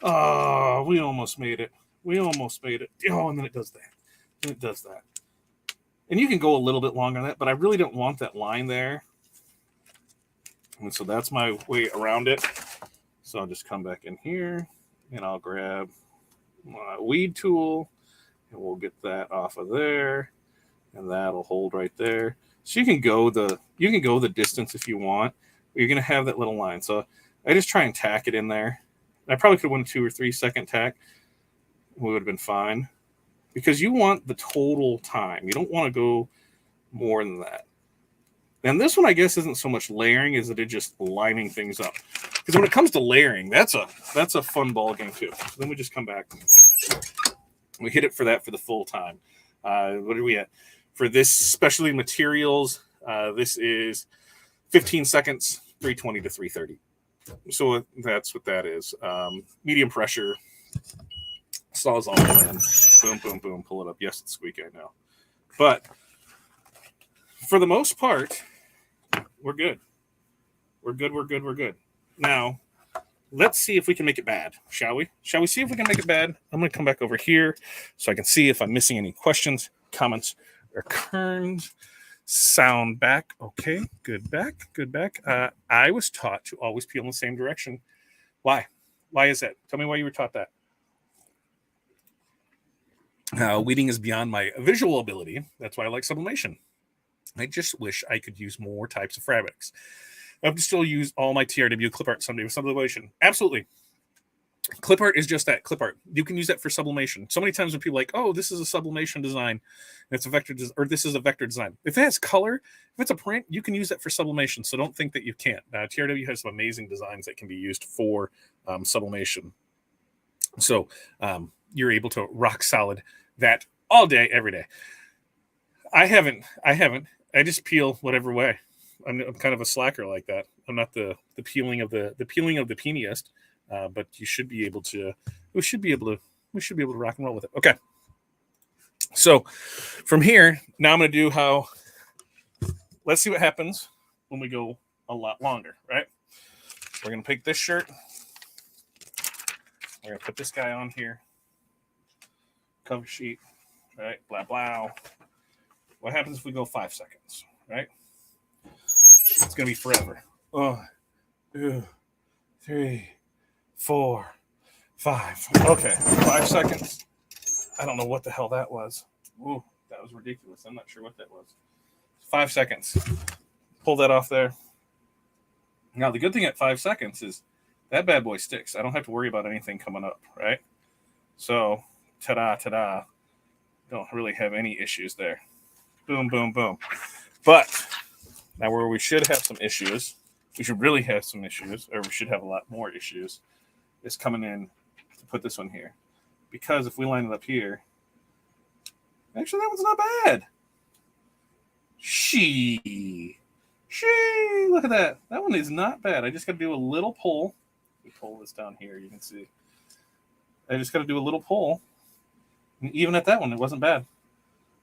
Oh, we almost made it. Oh, and then it does that. And you can go a little bit longer on that, but I really don't want that line there. And so that's my way around it. So I'll just come back in here and I'll grab my weed tool and we'll get that off of there, and that'll hold right there. So you can go the distance if you want. But you're gonna have that little line. So I just try and tack it in there. I probably could have went 2 or 3 second tack. We would have been fine. Because you want the total time. You don't want to go more than that. And this one, I guess, isn't so much layering as it is just lining things up. Because when it comes to layering, that's a fun ball game too. So then we just come back. We hit it for the full time. What are we at? For this specialty materials, this is 15 seconds, 320 to 330. So that's what that is. Medium pressure. Saws all in. Boom, boom, boom. Pull it up. Yes, it's squeaky, I know. But for the most part, we're good. We're good. Now, let's see if we can make it bad, shall we? Shall we see if we can make it bad? I'm going to come back over here so I can see if I'm missing any questions, comments, or concerns. Sound back. Okay, good back, good back. I was taught to always peel in the same direction. Why? Why is that? Tell me why you were taught that. Weeding is beyond my visual ability. That's why I like sublimation. I just wish I could use more types of fabrics. I would still use all my TRW clip art someday with sublimation. Absolutely. Clip art is just that, clip art. You can use that for sublimation. So many times when people are like, oh, this is a sublimation design, and it's a vector, or this is a vector design. If it has color, if it's a print, you can use that for sublimation. So don't think that you can't. TRW has some amazing designs that can be used for sublimation. So you're able to rock solid that all day, every day. I haven't. I just peel whatever way. I'm kind of a slacker like that. I'm not the peeling of the peeniest. But you should be able to. We should be able to rock and roll with it. Okay. So from here, now I'm going to do how. Let's see what happens when we go a lot longer. Right. We're going to pick this shirt. We're going to put this guy on here. Cover sheet. Right. Blah blah. What happens if we go 5 seconds? Right. It's going to be forever. 1, 2, 3, 4, 5. Okay, 5 seconds. I don't know what the hell that was. Ooh, that was ridiculous. I'm not sure what that was. 5 seconds. Pull that off there. Now, the good thing at 5 seconds is that bad boy sticks. I don't have to worry about anything coming up, right? So, ta-da, ta-da. Don't really have any issues there. Boom, boom, boom. But now where we should have some issues, we should really have some issues, or we should have a lot more issues, is coming in to put this one here. Because if we line it up here, actually that one's not bad. Look at that. That one is not bad. I just got to do a little pull. We pull this down here, you can see. I just got to do a little pull. And even at that one, it wasn't bad.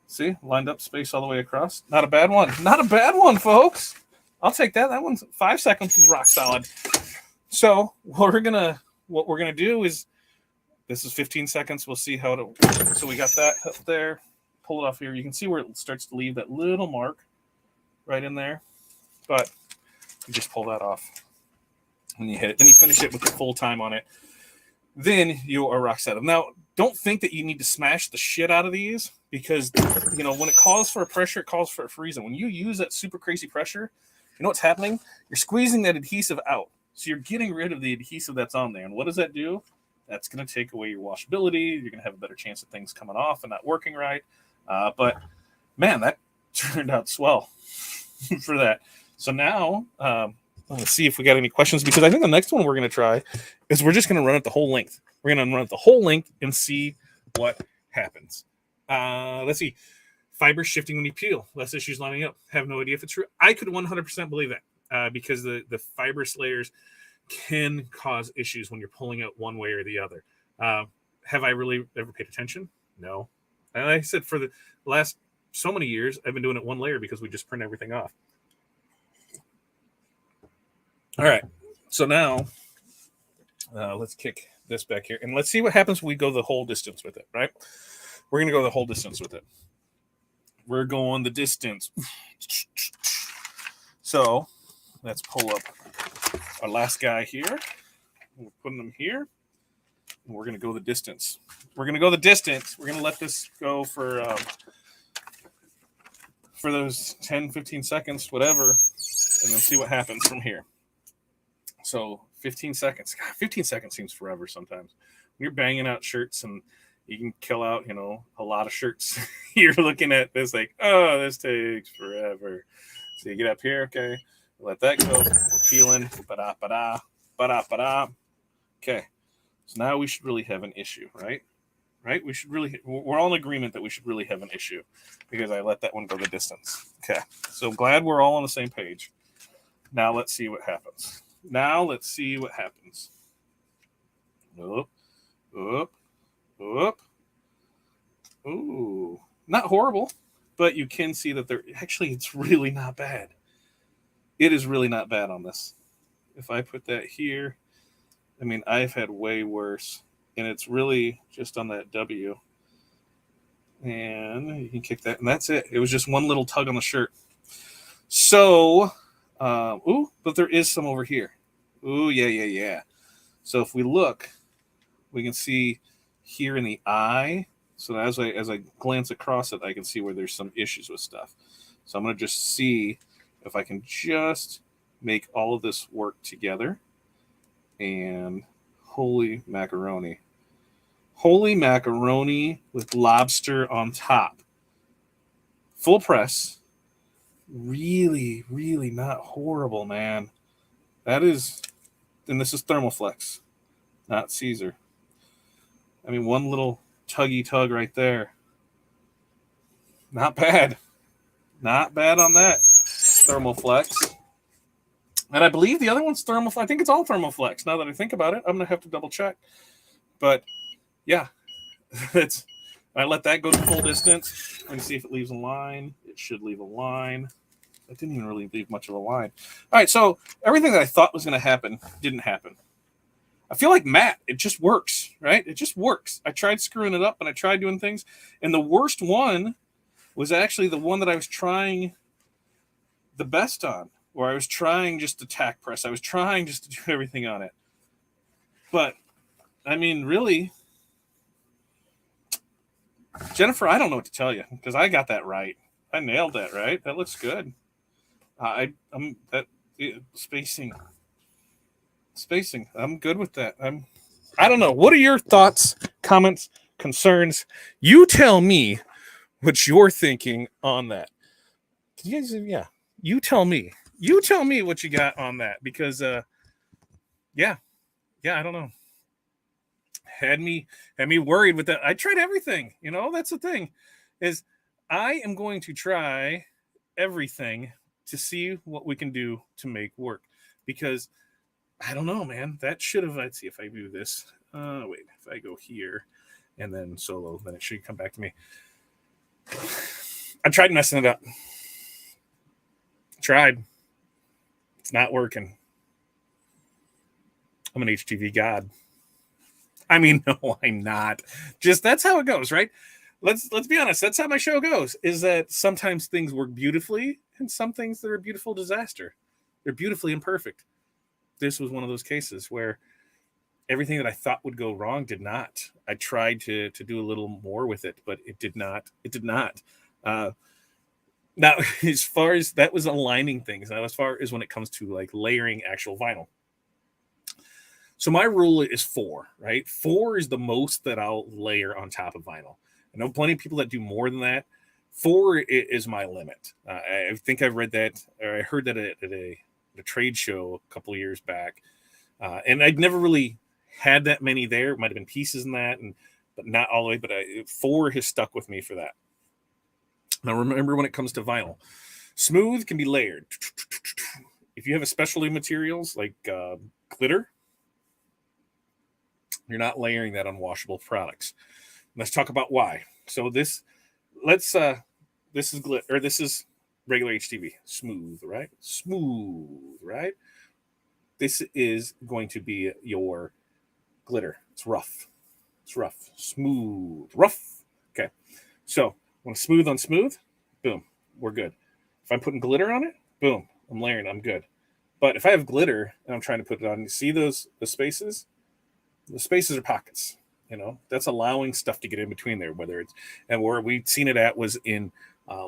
See, lined up space all the way across. Not a bad one. Not a bad one, folks. I'll take that. That one's 5 seconds is rock solid. So what we're gonna do is, this is 15 seconds. We'll see how it. So we got that up there. Pull it off here. You can see where it starts to leave that little mark right in there. But you just pull that off when you hit it. Then you finish it with the full time on it. Then you are rock solid. Now, don't think that you need to smash the shit out of these, because when it calls for a pressure, it calls for a reason. When you use that super crazy pressure, you know what's happening? You're squeezing that adhesive out. So you're getting rid of the adhesive that's on there. And what does that do? That's going to take away your washability. You're going to have a better chance of things coming off and not working right. But man, that turned out swell for that. So now let's see if we got any questions, because I think the next one we're going to try is we're just going to run it the whole length. We're going to run it the whole length and see what happens. Let's see. Fiber shifting when you peel. Less issues lining up. Have no idea if it's true. I could 100% believe that because the fibrous layers can cause issues when you're pulling out one way or the other. Have I really ever paid attention? No. And like I said, for the last so many years, I've been doing it one layer because we just print everything off. All right. So now let's kick this back here and let's see what happens when we go the whole distance with it, right? We're going to go the whole distance with it. We're going the distance. So let's pull up our last guy here. We're putting them here. And we're going to go the distance. We're going to go the distance. We're going to let this go for those 10, 15 seconds, whatever, and then see what happens from here. So 15 seconds. God, 15 seconds seems forever sometimes. When you're banging out shirts and you can kill out, a lot of shirts. You're looking at this like, oh, this takes forever. So you get up here, okay, let that go. We're peeling. Ba-da, ba-da, ba-da, ba-da. Okay. So now we should really have an issue, right? Right? We're all in agreement that we should really have an issue because I let that one go the distance. Okay. So I'm glad we're all on the same page. Now let's see what happens. Up, up, up. Ooh, not horrible, but you can see that it's really not bad. It is really not bad on this. If I put that here, I mean, I've had way worse, and it's really just on that W. And you can kick that, and that's it. It was just one little tug on the shirt. So, but there is some over here. Ooh, yeah. So if we look, we can see here in the eye. So as I glance across it, I can see where there's some issues with stuff. So I'm going to just see if I can just make all of this work together. And holy macaroni. Holy macaroni with lobster on top. Full press. Really, really not horrible, man. That is, and this is Thermoflex, not Caesar. I mean, one little tuggy tug right there. Not bad. Not bad on that Thermoflex. And I believe the other one's Thermoflex. I think it's all Thermoflex. Now that I think about it, I'm going to have to double check. But yeah, I let that go to full distance. Let me see if it leaves a line. It should leave a line. It didn't even really leave much of a line. All right, so everything that I thought was going to happen didn't happen. I feel like Matt, it just works, right? It just works. I tried screwing it up and I tried doing things. And the worst one was actually the one that I was trying the best on, where I was trying just to tack press. I was trying just to do everything on it. But, I mean, really, Jennifer, I don't know what to tell you because I got that right. I nailed that, right? That looks good. I'm that spacing. I'm good with that. I don't know. What are your thoughts, comments, concerns? You tell me what you're thinking on that. Can you guys, yeah. You tell me. You tell me what you got on that because yeah, I don't know. Had me worried with that. I tried everything. You know, that's the thing. Is I am going to try everything to see what we can do to make work because I don't know, man. That should have. Let's see if I do this. Wait, if I go here and then solo, then it should come back to me. I tried messing it up. Tried. It's not working. I'm an HTV god. I mean, no, I'm not. Just that's how it goes, right? Let's be honest. That's how my show goes. Is that sometimes things work beautifully, and some things that are a beautiful disaster. They're beautifully imperfect. This was one of those cases where everything that I thought would go wrong did not. I tried to do a little more with it, but it did not. It did not. Now, as far as that was aligning things, now as far as when it comes to like layering actual vinyl. So my rule is 4, right? 4 is the most that I'll layer on top of vinyl. I know plenty of people that do more than that. 4 is my limit. I think I've read that, or I heard that at a trade show a couple of years back. And I'd never really had that many there. It might have been pieces in that, but not all the way. But 4 has stuck with me for that. Now, remember when it comes to vinyl, smooth can be layered. If you have a specialty materials like glitter, you're not layering that on washable products. Let's talk about why. So this is glitter, or this is regular HTV, smooth, right? Smooth, right? This is going to be your glitter. It's rough. It's rough. Smooth. Rough. Okay. So when smooth on smooth, boom, we're good. If I'm putting glitter on it, boom, I'm layering, I'm good. But if I have glitter and I'm trying to put it on, you see the spaces? The spaces are pockets. You know, that's allowing stuff to get in between there, whether it's, and where we've seen it at was in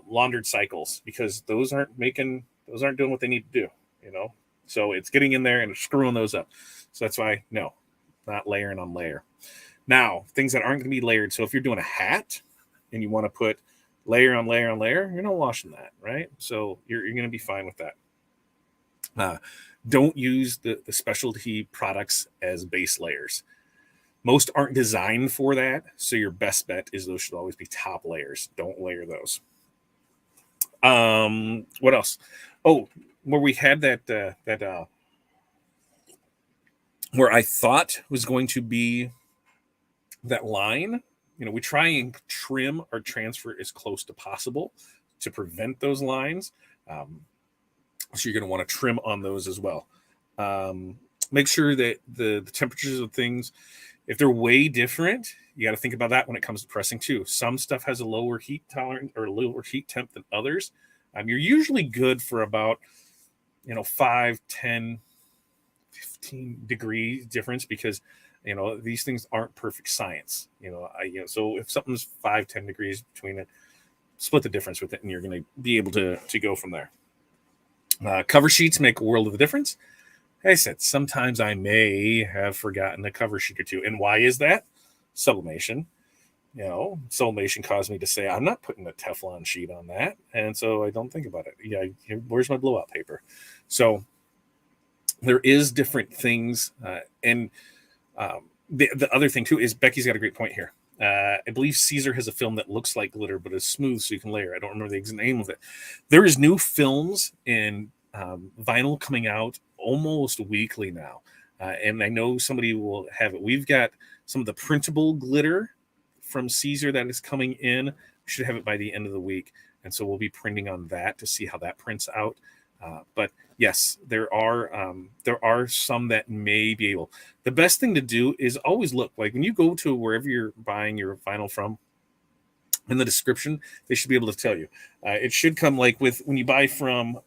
laundered cycles, because those aren't doing what they need to do, you know? So it's getting in there and it's screwing those up. So that's why, no, not layering on layer. Now, things that aren't going to be layered. So if you're doing a hat and you want to put layer on layer on layer, you're not washing that, right? So you're going to be fine with that. Don't use the specialty products as base layers. Most aren't designed for that, so your best bet is those should always be top layers. Don't layer those. What else? Oh, where we had that where I thought was going to be that line. You know, we try and trim or transfer as close to possible to prevent those lines. So you're going to want to trim on those as well. Make sure that the temperatures of things, if they're way different, you got to think about that when it comes to pressing too. Some stuff has a lower heat tolerance or lower heat temp than others. You're usually good for about 5, 10, 15 degree difference, because these things aren't perfect science. So if something's 5, 10 degrees between it, split the difference with it, and you're going to be able to go from there. Cover sheets make a world of a difference. I said, sometimes I may have forgotten a cover sheet or two. And why is that? Sublimation. Sublimation caused me to say, I'm not putting a Teflon sheet on that. And so I don't think about it. Yeah, where's my blowout paper? So there is different things. And the other thing, too, is Becky's got a great point here. I believe Caesar has a film that looks like glitter, but is smooth so you can layer. I don't remember the exact name of it. There is new films in vinyl coming out almost weekly now. And I know somebody will have it. We've got some of the printable glitter from Caesar that is coming in. We should have it by the end of the week. And so we'll be printing on that to see how that prints out. But yes, there are some that may be able. The best thing to do is always look, like when you go to wherever you're buying your vinyl from, in the description, they should be able to tell you. It should come like with when you buy from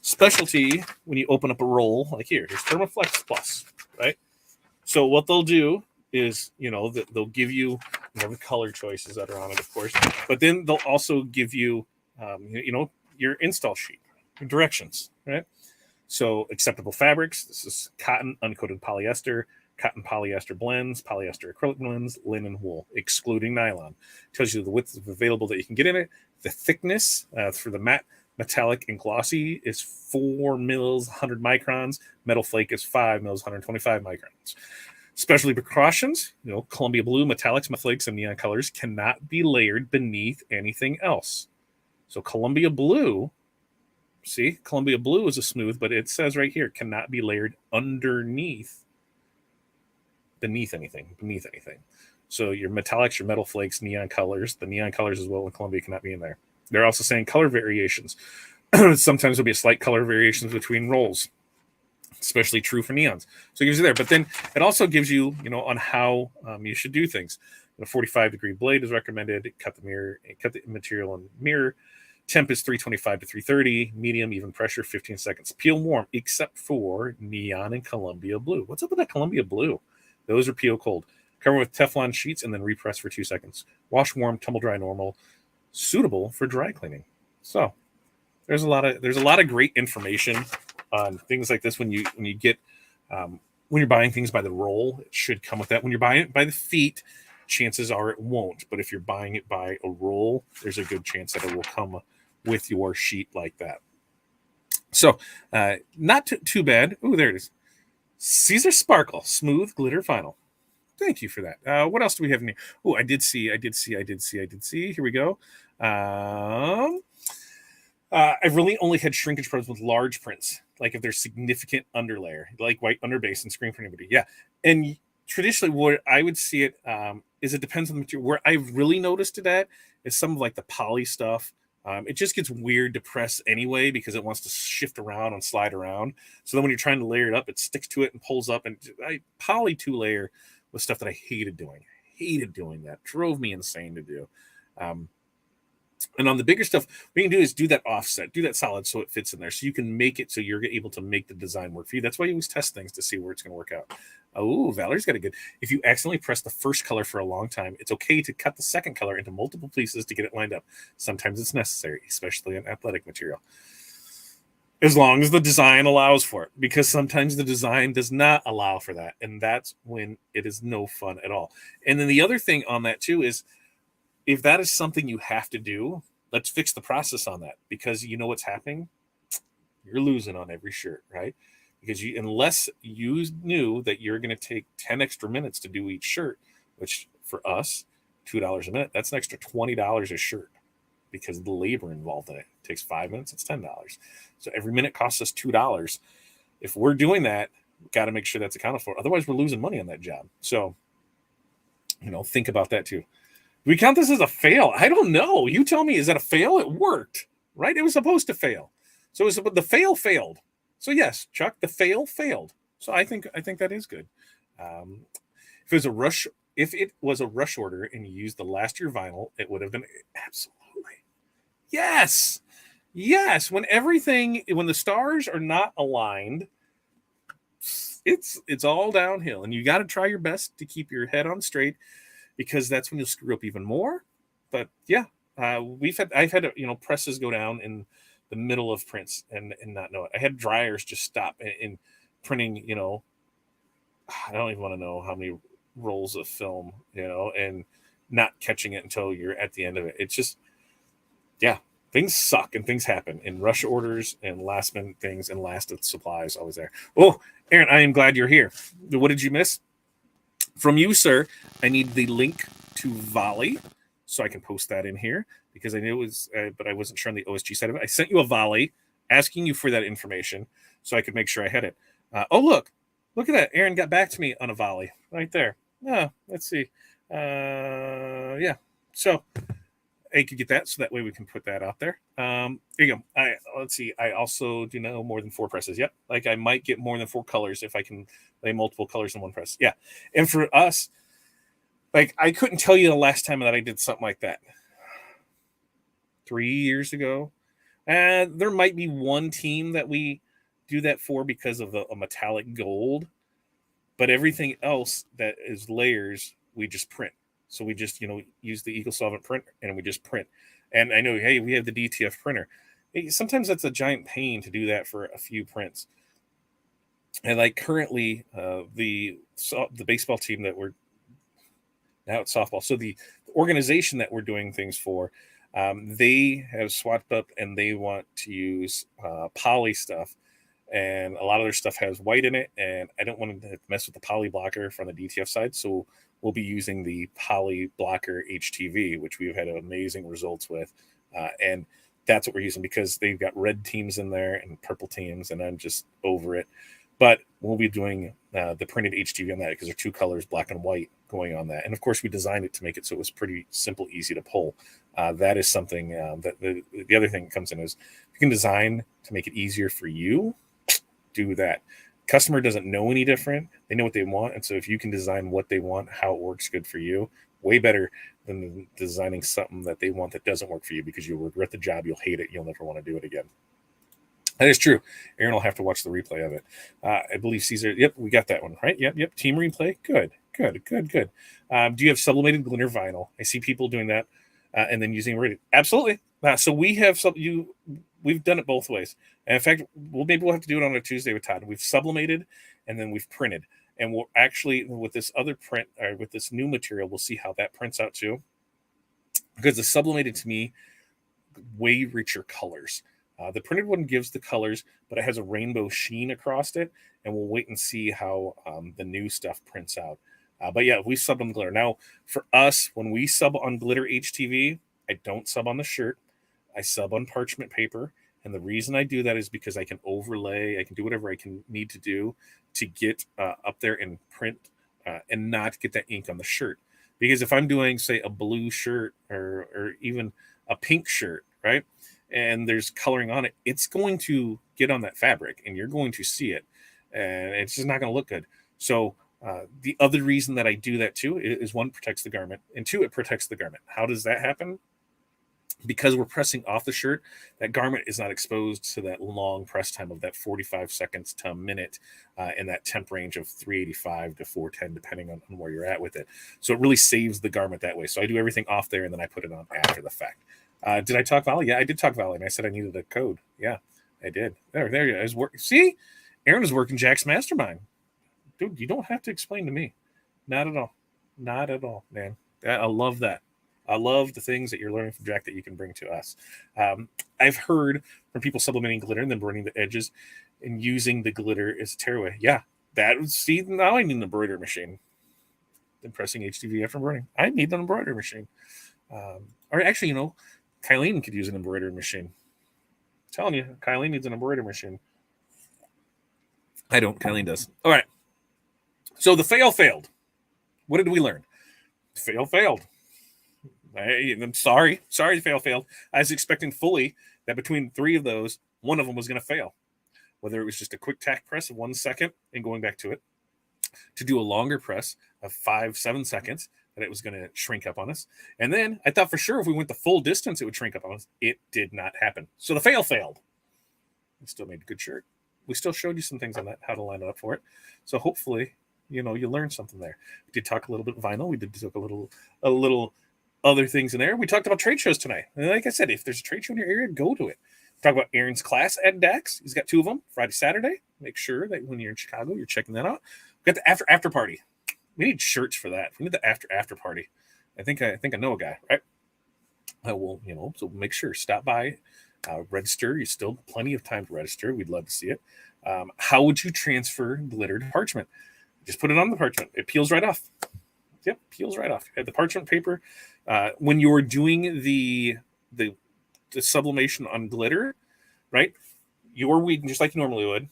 Specialty, when you open up a roll, like here's Thermoflex Plus, right? So what they'll do is, they'll give you the color choices that are on it, of course, but then they'll also give you, your install sheet, your directions, right? So acceptable fabrics, this is cotton, uncoated polyester, cotton polyester blends, polyester acrylic blends, linen, wool, excluding nylon. Tells you the width available that you can get in it. The thickness for the matte, metallic, and glossy is 4 mils, 100 microns. Metal flake is 5 mils, 125 microns. Specialty precautions, Columbia blue, metallics, metal flakes, and neon colors cannot be layered beneath anything else. So Columbia blue, Columbia blue is a smooth, but it says right here, cannot be layered beneath anything. So your metallics, your metal flakes, neon colors, the neon colors as well in Columbia cannot be in there. They're also saying color variations. Sometimes there'll be a slight color variations between rolls, especially true for neons. So it gives you there. But then it also gives you, on how you should do things. A 45-degree blade is recommended. Cut the material and mirror. Temp is 325 to 330. Medium, even pressure, 15 seconds. Peel warm, except for neon and Columbia blue. What's up with that Columbia blue? Those are peel cold. Cover with Teflon sheets and then repress for 2 seconds. Wash warm, tumble dry normal. Suitable for dry cleaning. So there's a lot of great information on things like this. When you get when you're buying things by the roll, it should come with that. When you're buying it by the feet, chances are it won't. But if you're buying it by a roll, there's a good chance that it will come with your sheet like that. So not too bad. Oh, there it is. Caesar Sparkle Smooth Glitter Vinyl. Thank you for that. What else do we have in here? Oh, I did see. Here we go. I've really only had shrinkage problems with large prints, like if there's significant underlayer, like white underbase and screen printing. Yeah, and traditionally, what I would see it is it depends on the material. Where I've really noticed it at is some of like the poly stuff. It just gets weird to press anyway because it wants to shift around and slide around. So then when you're trying to layer it up, it sticks to it and pulls up. And poly 2-layer was stuff that I hated doing. That drove me insane to do. And on the bigger stuff, what you can do is do that offset, do that solid so it fits in there. So you can make it so you're able to make the design work for you. That's why you always test things to see where it's going to work out. Oh, Valerie's got a good. If you accidentally press the first color for a long time, it's okay to cut the second color into multiple pieces to get it lined up. Sometimes it's necessary, especially on athletic material. As long as the design allows for it, because sometimes the design does not allow for that. And that's when it is no fun at all. And then the other thing on that too is if that is something you have to do, let's fix the process on that, because you know what's happening. You're losing on every shirt, right? Because unless you knew that you're going to take 10 extra minutes to do each shirt, which for us, $2 a minute, that's an extra $20 a shirt because of the labor involved in it. It takes 5 minutes, it's $10. So every minute costs us $2. If we're doing that, we've got to make sure that's accounted for. Otherwise, we're losing money on that job. So, think about that too. Do we count this as a fail? I don't know. You tell me, is that a fail? It worked, right? It was supposed to fail. So the fail failed. So yes, Chuck, the fail failed. So I think that is good. If it was a rush order and you used the last year vinyl, it would have been absolutely yes, yes. When the stars are not aligned, it's all downhill, and you got to try your best to keep your head on straight, because that's when you'll screw up even more. But yeah, I've had presses go down in the middle of prints and not know it. I had dryers just stop in printing. I don't even want to know how many rolls of film, and not catching it until you're at the end of it. It's just, yeah, things suck and things happen in rush orders and last minute things and last supplies always there. Oh, Aaron, I am glad you're here. What did you miss? From you, sir, I need the link to Volley so I can post that in here, because I knew it was, but I wasn't sure on the OSG side of it. I sent you a Volley asking you for that information so I could make sure I had it. Oh, look at that. Aaron got back to me on a Volley right there. Let's see. Yeah. So I could get that, so that way we can put that out there. There you go. Let's see. I also do know more than 4 presses. Yep. Like I might get more than 4 colors if I can lay multiple colors in one press. Yeah. And for us, like I couldn't tell you the last time that I did something like that. 3 years ago. There might be one team that we do that for because of a metallic gold, but everything else that is layers, we just print. So we just, use the Eagle Solvent print and we just print. And I know, hey, we have the DTF printer. Sometimes that's a giant pain to do that for a few prints. And like currently, the baseball team that we're now it's softball. So the organization that we're doing things for, they have swapped up and they want to use poly stuff. And a lot of their stuff has white in it, and I don't want to mess with the poly blocker from the DTF side, so we'll be using the poly blocker HTV, which we've had amazing results with, and that's what we're using because they've got red teams in there and purple teams, and I'm just over it. But we'll be doing the printed HTV on that because there are 2 colors, black and white, going on that, and of course we designed it to make it so it was pretty simple, easy to pull. That is something that the other thing that comes in is if you can design to make it easier for you. Do that. Customer doesn't know any different. They know what they want. And so if you can design what they want, how it works good for you, way better than designing something that they want that doesn't work for you, because you'll regret the job. You'll hate it. You'll never want to do it again. That is true. Aaron will have to watch the replay of it. I believe Caesar. Yep, we got that one, right? Yep. Team replay. Good. Do you have sublimated glitter vinyl? I see people doing that and then using it. Absolutely. So we have we've done it both ways. And in fact, maybe we'll have to do it on a Tuesday with Todd. We've sublimated and then we've printed. And we'll actually, with this other print, or with this new material, we'll see how that prints out too. Because the sublimated, to me, way richer colors. The printed one gives the colors, but it has a rainbow sheen across it. And we'll wait and see how the new stuff prints out. But yeah, we sub on glitter. Now, for us, when we sub on glitter HTV, I don't sub on the shirt. I sub on parchment paper. And the reason I do that is because I can overlay, I can do whatever I can need to do to get up there and print and not get that ink on the shirt. Because if I'm doing, say, a blue shirt or even a pink shirt, right, and there's coloring on it, it's going to get on that fabric and you're going to see it. And it's just not going to look good. So the other reason that I do that too is 1, protects the garment, and 2, it protects the garment. How does that happen? Because we're pressing off the shirt, that garment is not exposed to that long press time of that 45 seconds to a minute in that temp range of 385 to 410, depending on where you're at with it. So it really saves the garment that way. So I do everything off there and then I put it on after the fact. Did I talk Volley? Yeah, I did talk Volley, and I said I needed a code. Yeah, I did. There you go. See, Aaron is working Jack's mastermind. Dude, you don't have to explain to me. Not at all, man. I love that. I love the things that you're learning from Jack that you can bring to us. I've heard from people sublimating glitter and then burning the edges and using the glitter as a tearaway. Yeah, see, now I need an embroidery machine. Then pressing HTV after burning. I need an embroidery machine. Or actually, Kylene could use an embroidery machine. I'm telling you, Kylene needs an embroidery machine. I don't. Kylene does. All right. So the failed. What did we learn? Failed. I'm sorry. Failed. I was expecting fully that between 3 of those, one of them was going to fail. whether it was just a quick tack press of 1 second and going back to it, to do a longer press of 5-7 seconds, that it was going to shrink up on us. And then I thought for sure if we went the full distance, it would shrink up on us. It did not happen. So the failed. We still made a good shirt. We still showed you some things on that, how to line it up for it. So hopefully, you learned something there. We did talk a little bit vinyl. We did talk a little other things in there. We talked about trade shows tonight. And like I said, if there's a trade show in your area, go to it. Talk about Aaron's class at DAX. He's got 2 of them, Friday, Saturday. Make sure that when you're in Chicago, you're checking that out. We got the after party. We need shirts for that. We need the after party. I think I know a guy, right? Well, so make sure, stop by, register. You still have plenty of time to register. We'd love to see it. How would you transfer glitter to parchment? Just put it on the parchment. It peels right off. Yep, peels right off. The parchment paper. When you're doing the sublimation on glitter, right? You're weeding just like you normally would.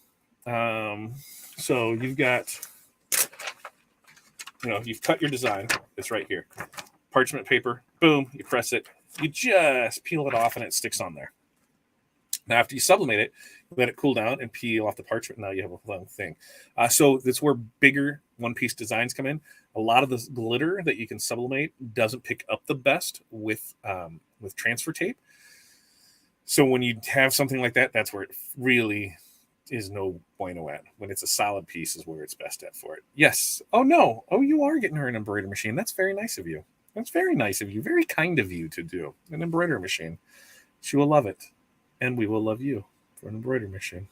So you've got, you've cut your design. It's right here. Parchment paper. Boom. You press it. You just peel it off and it sticks on there. Now, after you sublimate it, let it cool down and peel off the parchment. Now you have a long thing. So that's where bigger one-piece designs come in. A lot of this glitter that you can sublimate doesn't pick up the best with transfer tape. So when you have something like that, that's where it really is no bueno at. When it's a solid piece is where it's best at for it. Yes. Oh, no. Oh, you are getting her an embroidery machine. That's very nice of you. That's very nice of you. Very kind of you to do an embroidery machine. She will love it. And we will love you for an embroidery machine.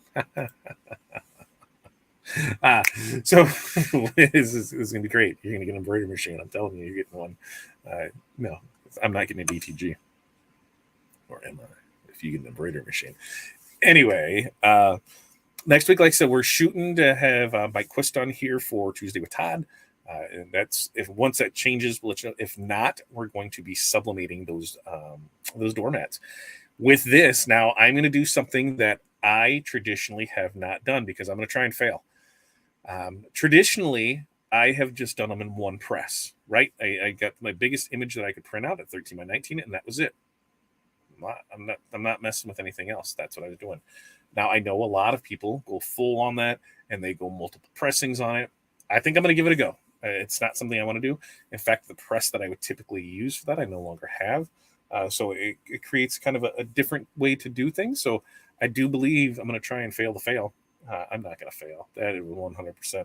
So this is going to be great. You're going to get an embroidery machine. I'm telling you, you're getting one. No, I'm not getting a DTG. Or am I? If you get an embroidery machine. Anyway, next week, like I said, we're shooting to have Mike Quist on here for Tuesday with Todd. And that's once that changes, we'll let you know. If not, we're going to be sublimating those doormats. With this, now I'm going to do something that I traditionally have not done because I'm going to try and fail. Traditionally, I have just done them in one press, right? I got my biggest image that I could print out at 13 by 19, and that was it. I'm not messing with anything else. That's what I was doing. Now, I know a lot of people go full on that, and they go multiple pressings on it. I think I'm going to give it a go. It's not something I want to do. In fact, the press that I would typically use for that, I no longer have. So it creates kind of a different way to do things. So I do believe I'm going to try and fail to fail. I'm not going to fail. That is 100%. So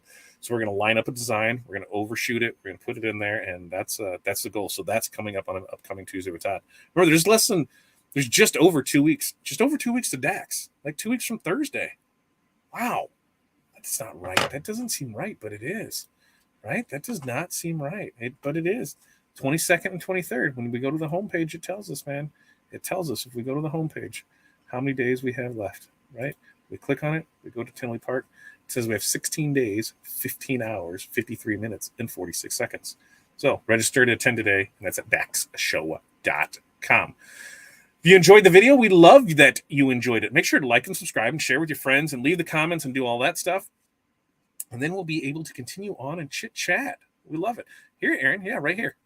we're going to line up a design. We're going to overshoot it. We're going to put it in there, and that's the goal. So that's coming up on an upcoming Tuesday with Todd. Remember, there's just over 2 weeks. Just over 2 weeks to DAX. Like 2 weeks from Thursday. Wow. That's not right. That doesn't seem right, but it is. Right? That does not seem right. But it is. 22nd and 23rd. When we go to the homepage, it tells us, man. It tells us if we go to the homepage how many days we have left, right? We click on it. We go to Tinley Park. It says we have 16 days, 15 hours, 53 minutes, and 46 seconds. So register to attend today, and that's at daxshow.com. If you enjoyed the video, we love that you enjoyed it. Make sure to like and subscribe and share with your friends and leave the comments and do all that stuff. And then we'll be able to continue on and chit-chat. We love it. Here, Aaron. Yeah, right here.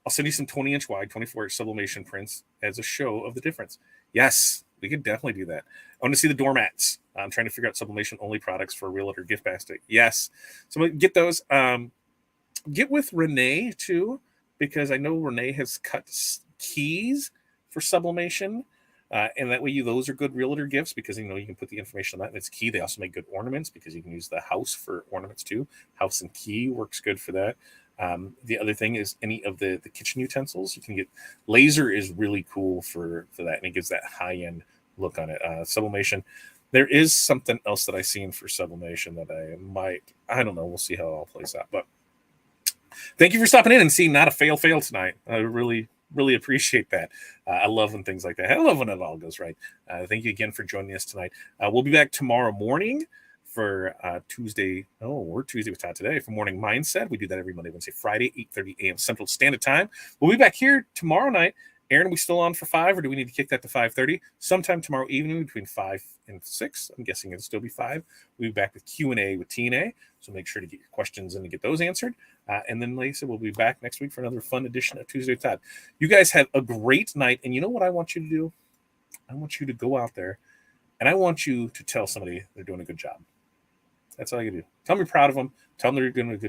I'll send you some 20-inch wide, 24-inch sublimation prints as a show of the difference. Yes, we could definitely do that. I want to see the doormats. I'm trying to figure out sublimation-only products for a realtor gift basket. Yes. So get those. Get with Renee, too, because I know Renee has cut keys for sublimation. And that way, those are good realtor gifts because, you can put the information on that. And it's key. They also make good ornaments because you can use the house for ornaments, too. House and key works good for that. The other thing is any of the kitchen utensils you can get. Laser is really cool for that, and it gives that high-end look on it. Sublimation. There is something else that I've seen for sublimation that I don't know. We'll see how it all plays out. But thank you for stopping in and seeing not a fail tonight. I really appreciate that. I love when things like that. I love when it all goes right. Thank you again for joining us tonight. We'll be back tomorrow morning for Tuesday. Oh, we're Tuesday with Todd today for Morning Mindset. We do that every Monday, Wednesday, Friday, 8:30 a.m. Central Standard Time. We'll be back here tomorrow night. Aaron, are we still on for 5, or do we need to kick that to 5:30? Sometime tomorrow evening between 5 and 6. I'm guessing it'll still be 5. We'll be back with Q&A with TNA, so make sure to get your questions in and get those answered. And then, like I said, we'll be back next week for another fun edition of Tuesday with Todd. You guys have a great night, and you know what I want you to do? I want you to go out there And I want you to tell somebody they're doing a good job. That's all you do. Tell them you're proud of them. Tell them they're doing a good